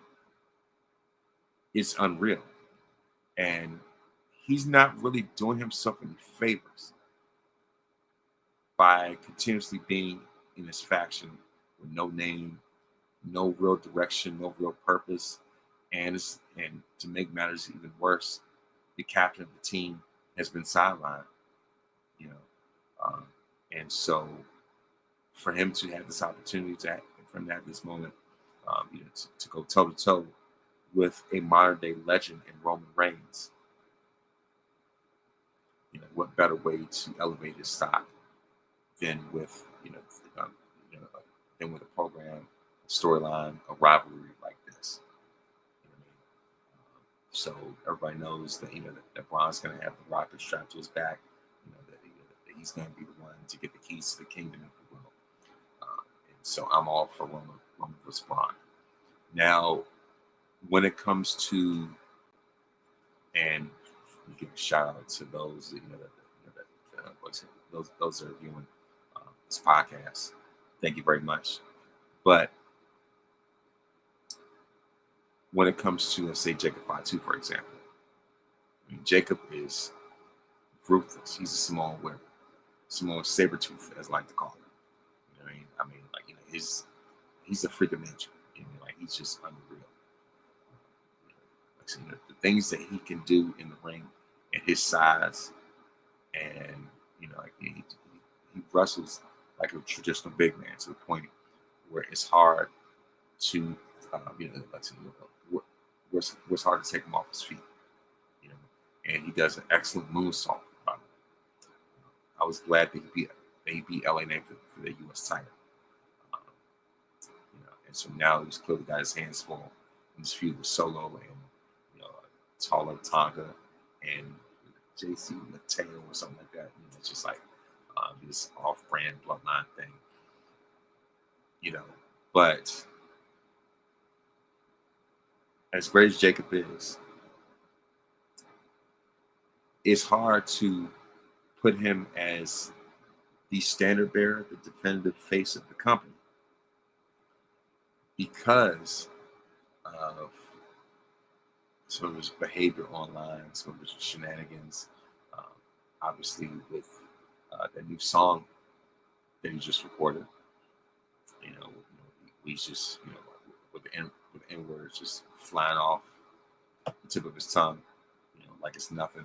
A: it's unreal. And he's not really doing himself any favors by continuously being
B: in his faction with no name, no real direction, no real purpose, and to make matters even worse, the captain of the team has been sidelined. You know, and so for him to have this opportunity for him to have this moment, to go toe to toe with a modern day legend in Roman Reigns, what better way to elevate his stock than with um, than with a program, a storyline, a rivalry like this. You know what I mean? So everybody knows that that Braun's going to have the Rocket strapped to his back. That he's going to be the one to get the keys to the kingdom, if you will. And so I'm all for Roman versus Braun. Now, when it comes to, and we give a shout out to those those that are viewing this podcast. Thank you very much. But when it comes to, let's say, Jacob Fatu, for example, Jacob is ruthless. He's a Samoan Sabertooth, as I like to call him. He's a freak of nature. He's just unreal. The things that he can do in the ring at his size, and he wrestles like a traditional big man to the point where it's hard to it's hard to take him off his feet. And he does an excellent moonsault. I was glad that he beat LA Knight for the U.S. title. And so now he's clearly got his hands full in this feud with Solo and Taller Tonga and JC Mateo or something like that. It's just like this off-brand bloodline thing. But as great as Jacob is, it's hard to put him as the standard bearer, the definitive face of the company, because of some of his behavior online, some of his shenanigans, obviously with the new song that he just recorded. He's just, with the N-words just flying off the tip of his tongue, like it's nothing,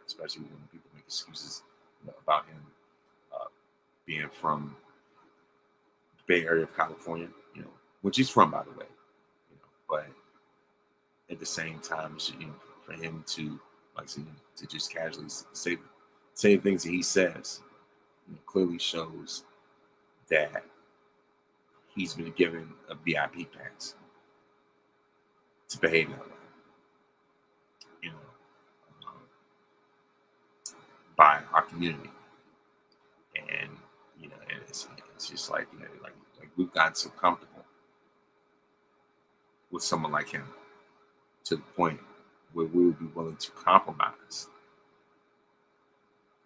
B: especially when people make excuses about him being from the Bay Area of California, which he's from, by the way. But at the same time, for him to to just casually say the things that he says, clearly shows that he's been given a VIP pass to behave that way, by our community, and and it's just like we've gotten so comfortable with someone like him to the point where we would be willing to compromise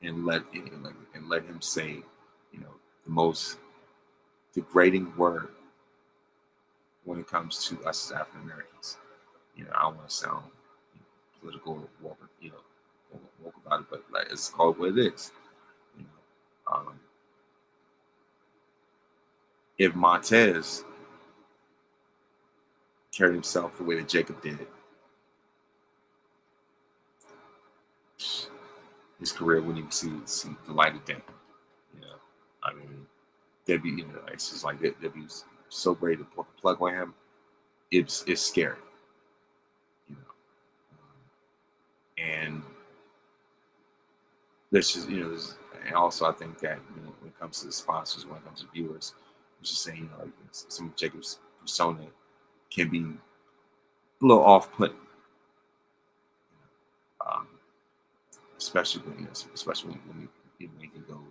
B: and let him say, the most degrading word when it comes to us as African Americans. I don't want to sound political or woke about it, but it's called what it is. If Montez carried himself the way that Jacob did, his career wouldn't even see the light of day. They'd be, it's just like they'd be so ready to pull the plug on him. It's scary, and this just, and also I think that when it comes to the sponsors, when it comes to viewers, I'm just saying, some of Jacob's persona can be a little off-putting, especially when you can go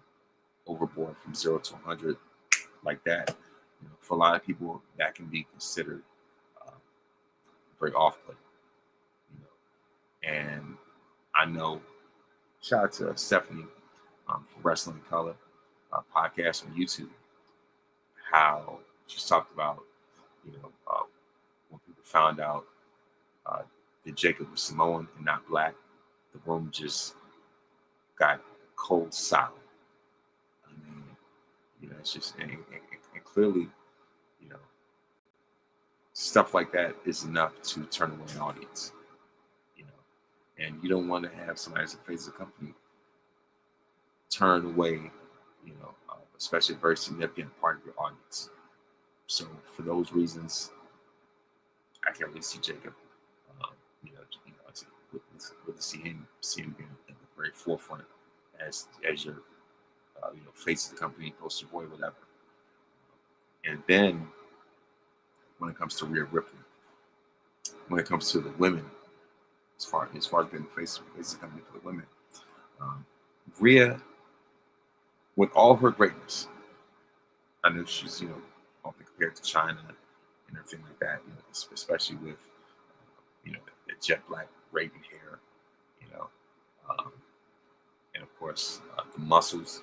B: overboard from 0 to 100 like that. For a lot of people, that can be considered very off-putting. And I know, shout out to Stephanie for Wrestling in Color podcast on YouTube, how she talked about when people found out that Jacob was Samoan and not black, the room just got cold solid. It's just and clearly, you know, stuff like that is enough to turn away an audience. You know, and you don't want to have somebody that's the face of the company turn away, especially a very significant part of your audience. So for those reasons, I can't really see Jacob. Um, with see him being at the very forefront as your face of the company, poster boy, whatever. And then when it comes to Rhea Ripley, when it comes to the women, as far as being the face of the company for the women, Rhea, with all her greatness, I know she's often compared to China and everything like that, especially with the jet black raven hair, um, and of course the muscles,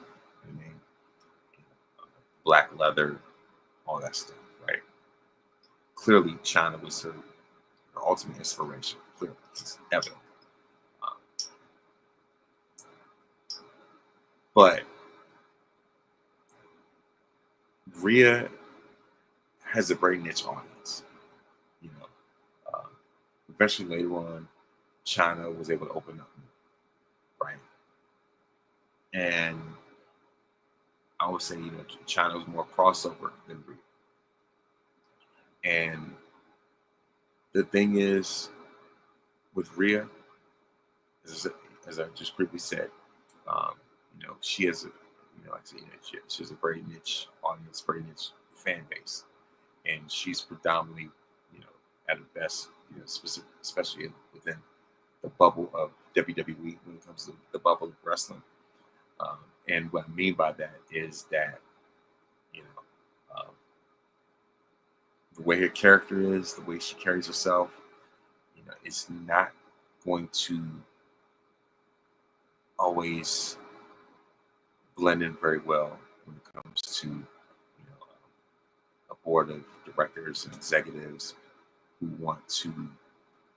B: black leather, all that stuff, right? Clearly, China was her ultimate inspiration. Clearly, it's evident. But Rhea has a very niche audience. Eventually later on, China was able to open up, right? And I would say, China was more crossover than Rhea. And the thing is, with Rhea, as I just previously said, she has she has a very niche audience, very niche fan base, and she's predominantly, at her best, especially within the bubble of WWE when it comes to the bubble of wrestling. And what I mean by that is that, the way her character is, the way she carries herself, it's not going to always blend in very well when it comes to a board of directors and executives who want to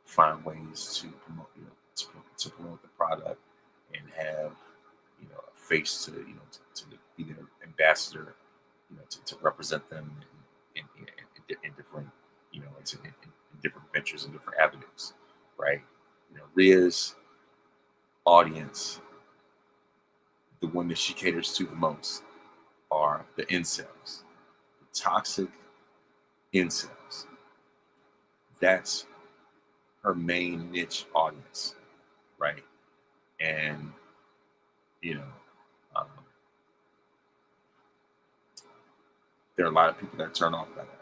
B: find ways to promote to promote the product and have a face to to be their ambassador, to represent them in different in different ventures and different avenues, right? Rhea's audience, the one that she caters to the most, are the incels, the toxic incels. That's her main niche audience, right? And um, there are a lot of people that turn off by that,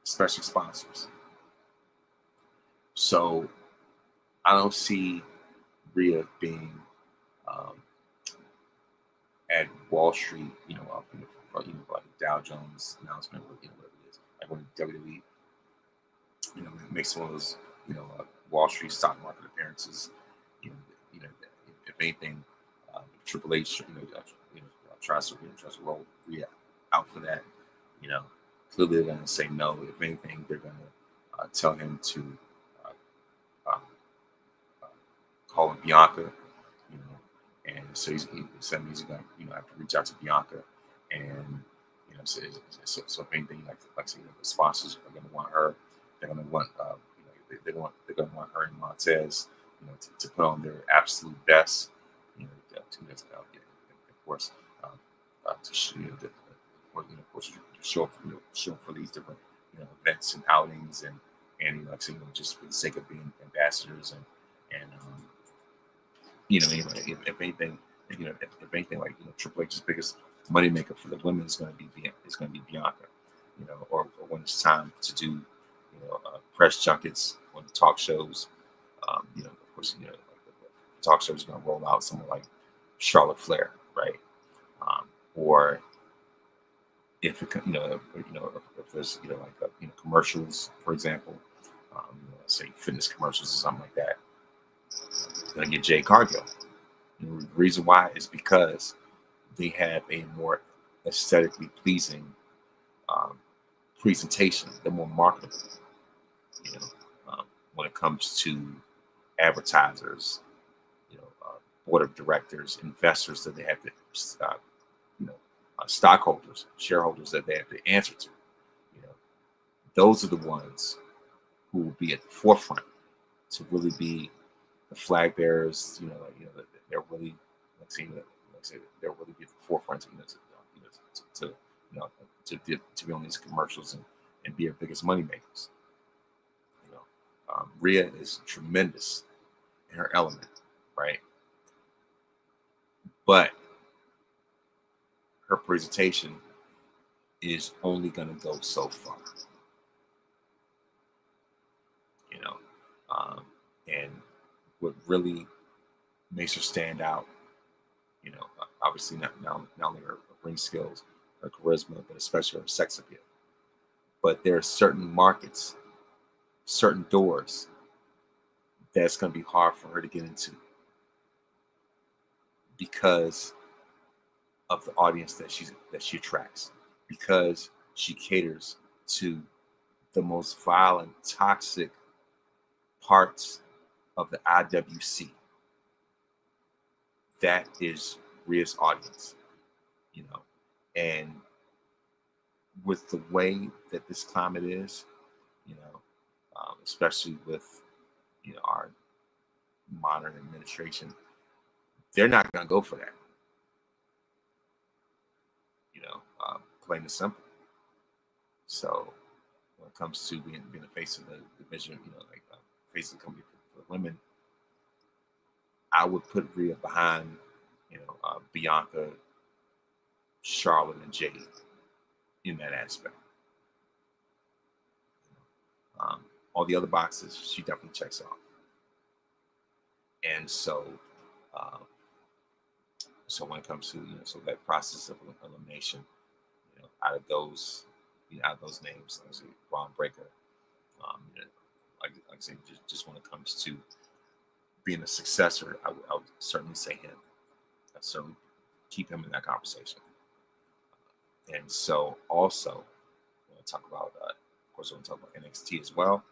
B: especially sponsors. So I don't see Rhea being at Wall Street, like Dow Jones announcement, or whatever it is, like when WWE, makes one of those, Wall Street stock market appearances. If anything, Triple H, tries to roll Rhea out for that. Clearly they're going to say no. If anything, they're going to tell him to call him Bianca. And so he's going to have to reach out to Bianca, and so if anything, like the sponsors are going to want her. They're going to want they're going to want her and Montez, to put on their absolute best, of course, to show up for these different events and outings, and just for the sake of being ambassadors and if anything, like Triple H's biggest moneymaker for the women is going to be Bianca, or when it's time to do press junkets, when the talk shows, of course, like the talk shows are going to roll out someone like Charlotte Flair, right? Or if it, if there's like commercials, for example, let's say fitness commercials or something like that. Going to get Jay Cargill. The reason why is because they have a more aesthetically pleasing presentation. They're more marketable. When it comes to advertisers, board of directors, investors that they have to, stockholders, shareholders that they have to answer to. You know, those are the ones who will be at the forefront to really be the flag bearers. They're really, they'll really be at the forefront. To be on these commercials and be our biggest money makers. Rhea is tremendous in her element, right? But her presentation is only going to go so far, and what really makes her stand out, obviously not only her ring skills, her charisma, but especially her sex appeal. But there are certain markets, certain doors that's going to be hard for her to get into because of the audience that she attracts, because she caters to the most violent, toxic parts of the IWC. That is Rhea's audience, and with the way that this climate is, especially with our modern administration, they're not going to go for that. Plain and simple. So when it comes to being the face of the division, face of the company for women, I would put Rhea behind, Bianca, Charlotte, and Jade in that aspect. All the other boxes, she definitely checks off. And so when it comes to that process of elimination, out of those names, like I say, Braun Breaker, like I say, just when it comes to being a successor, I would certainly say him. I'd certainly keep him in that conversation. And so also, we'll talk about, of course, we'll talk about NXT as well.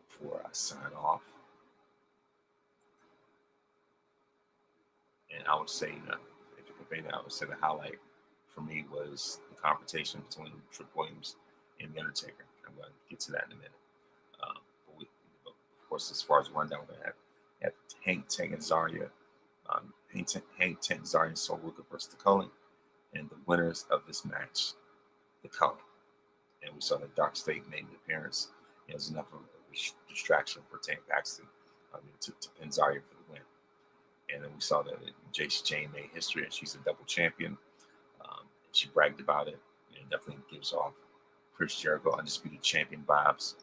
B: Before I sign off, and I would say, if you compare that, I would say the highlight for me was the confrontation between Trick Williams and The Undertaker. I'm going to get to that in a minute. But of course, as far as rundown, we're going to have Hank, Tank, and Zarya. Hank, Tank, Zarya, and Sol Ruka versus the Cullen. And the winners of this match, the Cullen. And we saw that Dark State made an appearance. It was enough of a distraction for Tank Paxton to pin Zarya for the win. And then we saw that Jacy Jayne made history, and she's a double champion. And she bragged about it. It definitely gives off Chris Jericho undisputed champion vibes.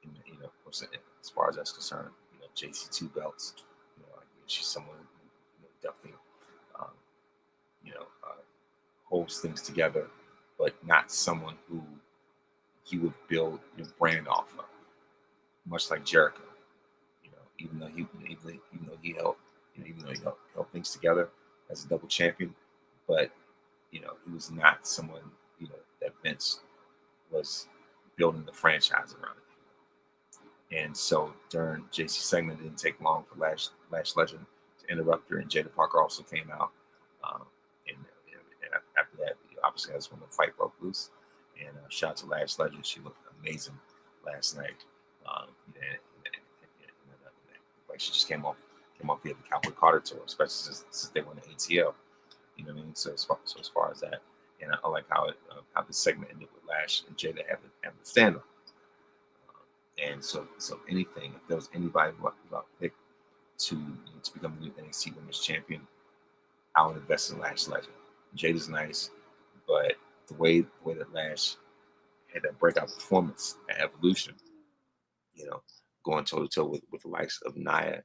B: And, of course, as far as that's concerned, JC 2 belts. She's someone who definitely, holds things together, but not someone who you would build your brand off of. Much like Jericho, even though he held things together as a double champion, but he was not someone that Vince was building the franchise around it. And so during JC's segment, it didn't take long for Lash Legend to interrupt her, and Jada Parker also came out. And after that, obviously that's when the fight broke loose. And shout out to Lash Legend, she looked amazing last night. Like she just came off via the Cowboy Carter tour, especially since they won the ATL. You know what I mean? So as far as that, and I like how the segment ended with Lash and Jada having the stand up. And so anything, if there was anybody who I picked to become the new NXT Women's Champion, I would invest in Lash Legend. Jada's nice, but the way that Lash had that breakout performance at Evolution, going toe to toe with the likes of Nia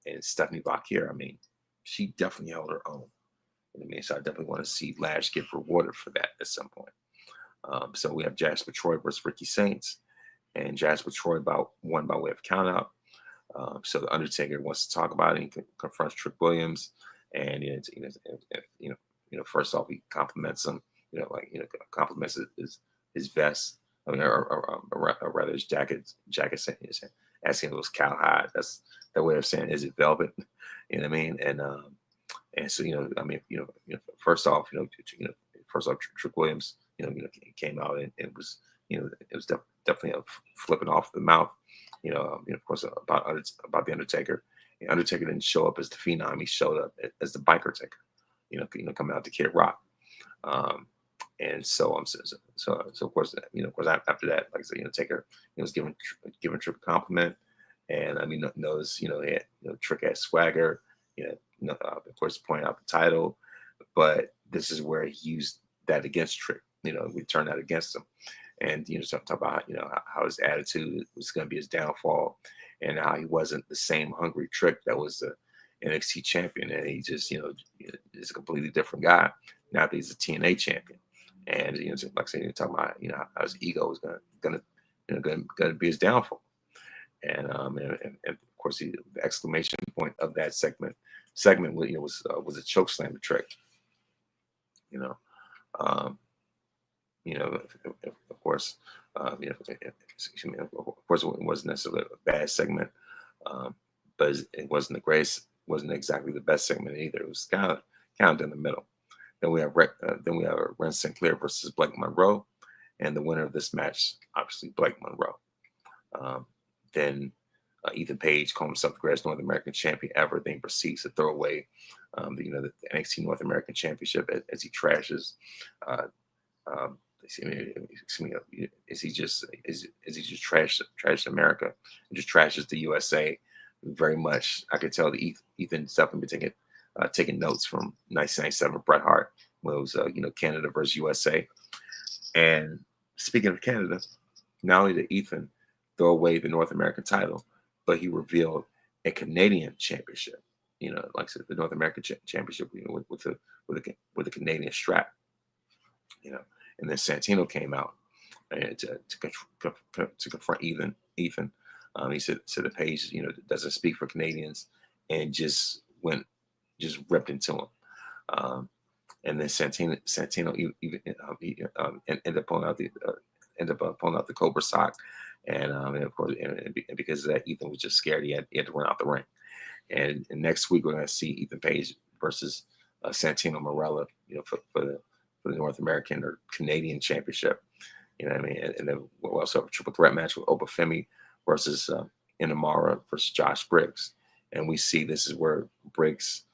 B: and Stephanie Bakir, I mean, she definitely held her own. You know what I mean? So I definitely want to see Lash get rewarded for that at some point. So we have Jasper Troy versus Ricky Saints, and Jasper Troy won by way of countout. So the Undertaker wants to talk about it. He confronts Trick Williams, and first off, he compliments him. Compliments his vest. I mean, or rather his jacket. Asking if it was cowhide. That's the way of saying, is it velvet? You know what I mean? And
A: And so, I mean, first off, Trick Williams, came out and it was, it was definitely a flipping off the mouth, of course, about the Undertaker. The Undertaker didn't show up as the Phenom; he showed up as the Biker Taker, coming out to Kid Rock. And so of course, after that, like I said, Taker, was giving Trick a compliment, and I mean, knows, he had, Trick had swagger, of course, pointing out the title, but this is where he used that against Trick. We turned that against him, and talk about how his attitude was going to be his downfall, and how he wasn't the same hungry Trick that was the NXT champion, and he just is a completely different guy now that he's a TNA champion. And like I said, talking about how his ego was gonna be his downfall, and of course the exclamation point of that segment was a choke slam to Trick. Of course, of course, it wasn't necessarily a bad segment, but it wasn't wasn't exactly the best segment either. It was kind of in the middle. Then we have Ren Sinclair versus Blake Monroe, and the winner of this match, obviously, Blake Monroe. Then Ethan Page called himself the greatest North American champion ever. Then he proceeds to throw away the NXT North American Championship as he trashes. Is he just trashed America and just trashes the USA? Very much, I could tell that Ethan's definitely been taking notes from 1997 Bret Hart when it was Canada versus USA. And speaking of Canada, not only did Ethan throw away the North American title, but he revealed a Canadian championship. Like I said, the North American championship with a Canadian strap. And then Santino came out and to confront Ethan. He said the Page doesn't speak for Canadians, and just ripped into him. And then Santino even ended up pulling out the Cobra sock, and of course, and because of that, Ethan was just scared. He had to run out the ring. And next week we're going to see Ethan Page versus Santino Marella, for the North American or Canadian Championship. What I mean? And then we'll also have a triple threat match with Obafemi versus Inamura versus Josh Briggs. And we see this is where Briggs,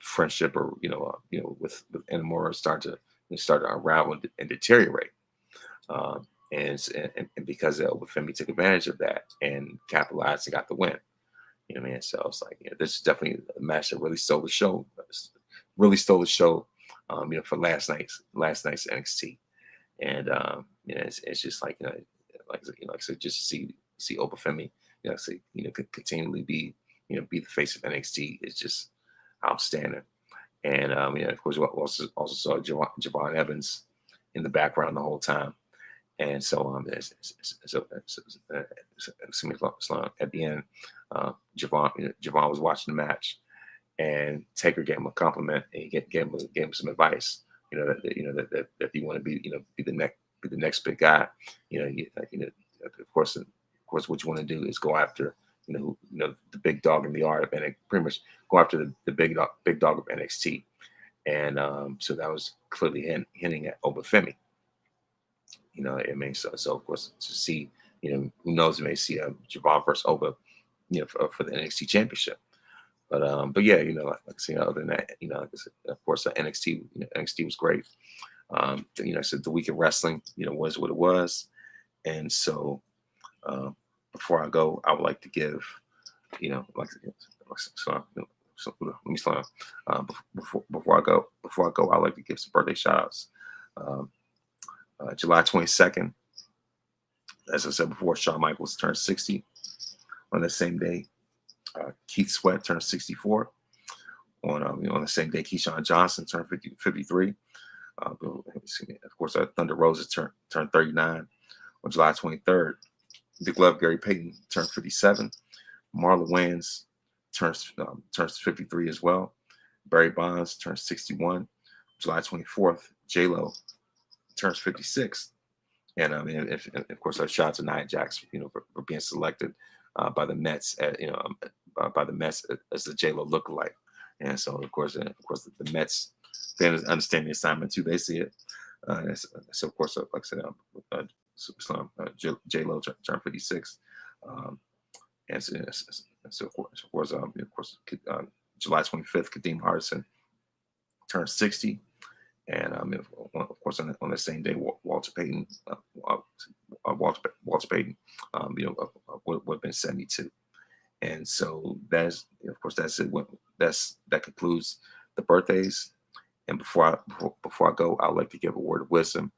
A: friendship or with Inamura start to unravel and deteriorate. And because Obafemi took advantage of that and capitalized and got the win. So it's like, this is definitely a match that really stole the show. For last night's NXT, and it's just like like I said, just to see Obafemi, continually be the face of NXT is just outstanding. And of course, we also saw Javon Evans in the background the whole time, and so at the end, Javon was watching the match. And Taker gave him a compliment, and he gave him some advice. That if you want to be the next big guy, of course, what you want to do is go after the big dog in the art of NXT. Pretty much go after the big dog of NXT, and so that was clearly hinting at Obafemi. So of course to see, who knows, we may see Javon versus Oba, for the NXT championship. But yeah, like I said, other than that, like I said, of course, NXT was great. So the week of wrestling, was what it was. And so, before I go, I would like to give, let me slow down. Before I go, I'd like to give some birthday shout outs. July 22nd, as I said before, Shawn Michaels turned 60 on the same day. Keith Sweat turned 64 on the same day. Keyshawn Johnson turned 53. Of course, Thunder Rosa turned 39 on July 23rd. Big Love Gary Payton turned 57. Marlon Wayans turns 53 as well. Barry Bonds turns 61. July 24th, J-Lo turns 56. And of course, a shout out to Nia Jax, for being selected by the Mets, by the Mets as the J-Lo lookalike. And so, of course, the Mets, they understand the assignment too. They see it. So, of course, like I said, Superstar J Lo turned 56, and so of course, July 25th, Kadeem Hardison turned 60, and of course, on the same day, Walter Payton, Walter Payton, would have been 72. And so that's, of course, that's it. That concludes the birthdays. And before I go, I would like to give a word of wisdom.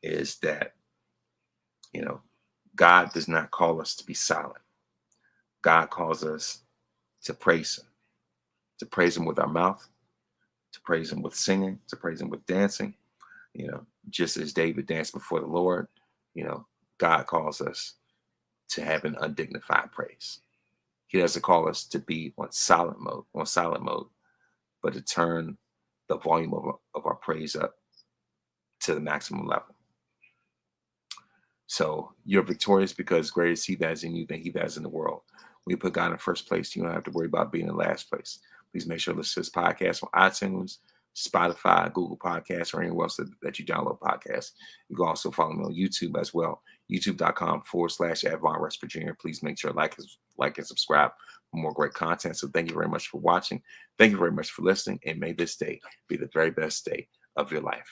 A: Is that, God does not call us to be silent. God calls us to praise Him with our mouth, to praise Him with singing, to praise Him with dancing. Just as David danced before the Lord, God calls us to have an undignified praise. He doesn't call us to be on silent mode, but to turn the volume of our praise up to the maximum level. So you're victorious because greater is He that is in you than he that is in the world. When you put God in first place, you don't have to worry about being in last place. Please make sure to listen to this podcast on iTunes, Spotify, Google Podcasts, or anywhere else that you download podcasts. You can also follow me on YouTube as well, youtube.com/Avon West Virginia. Please make sure to like and subscribe for more great content. So thank you very much for watching. Thank you very much for listening. And may this day be the very best day of your life.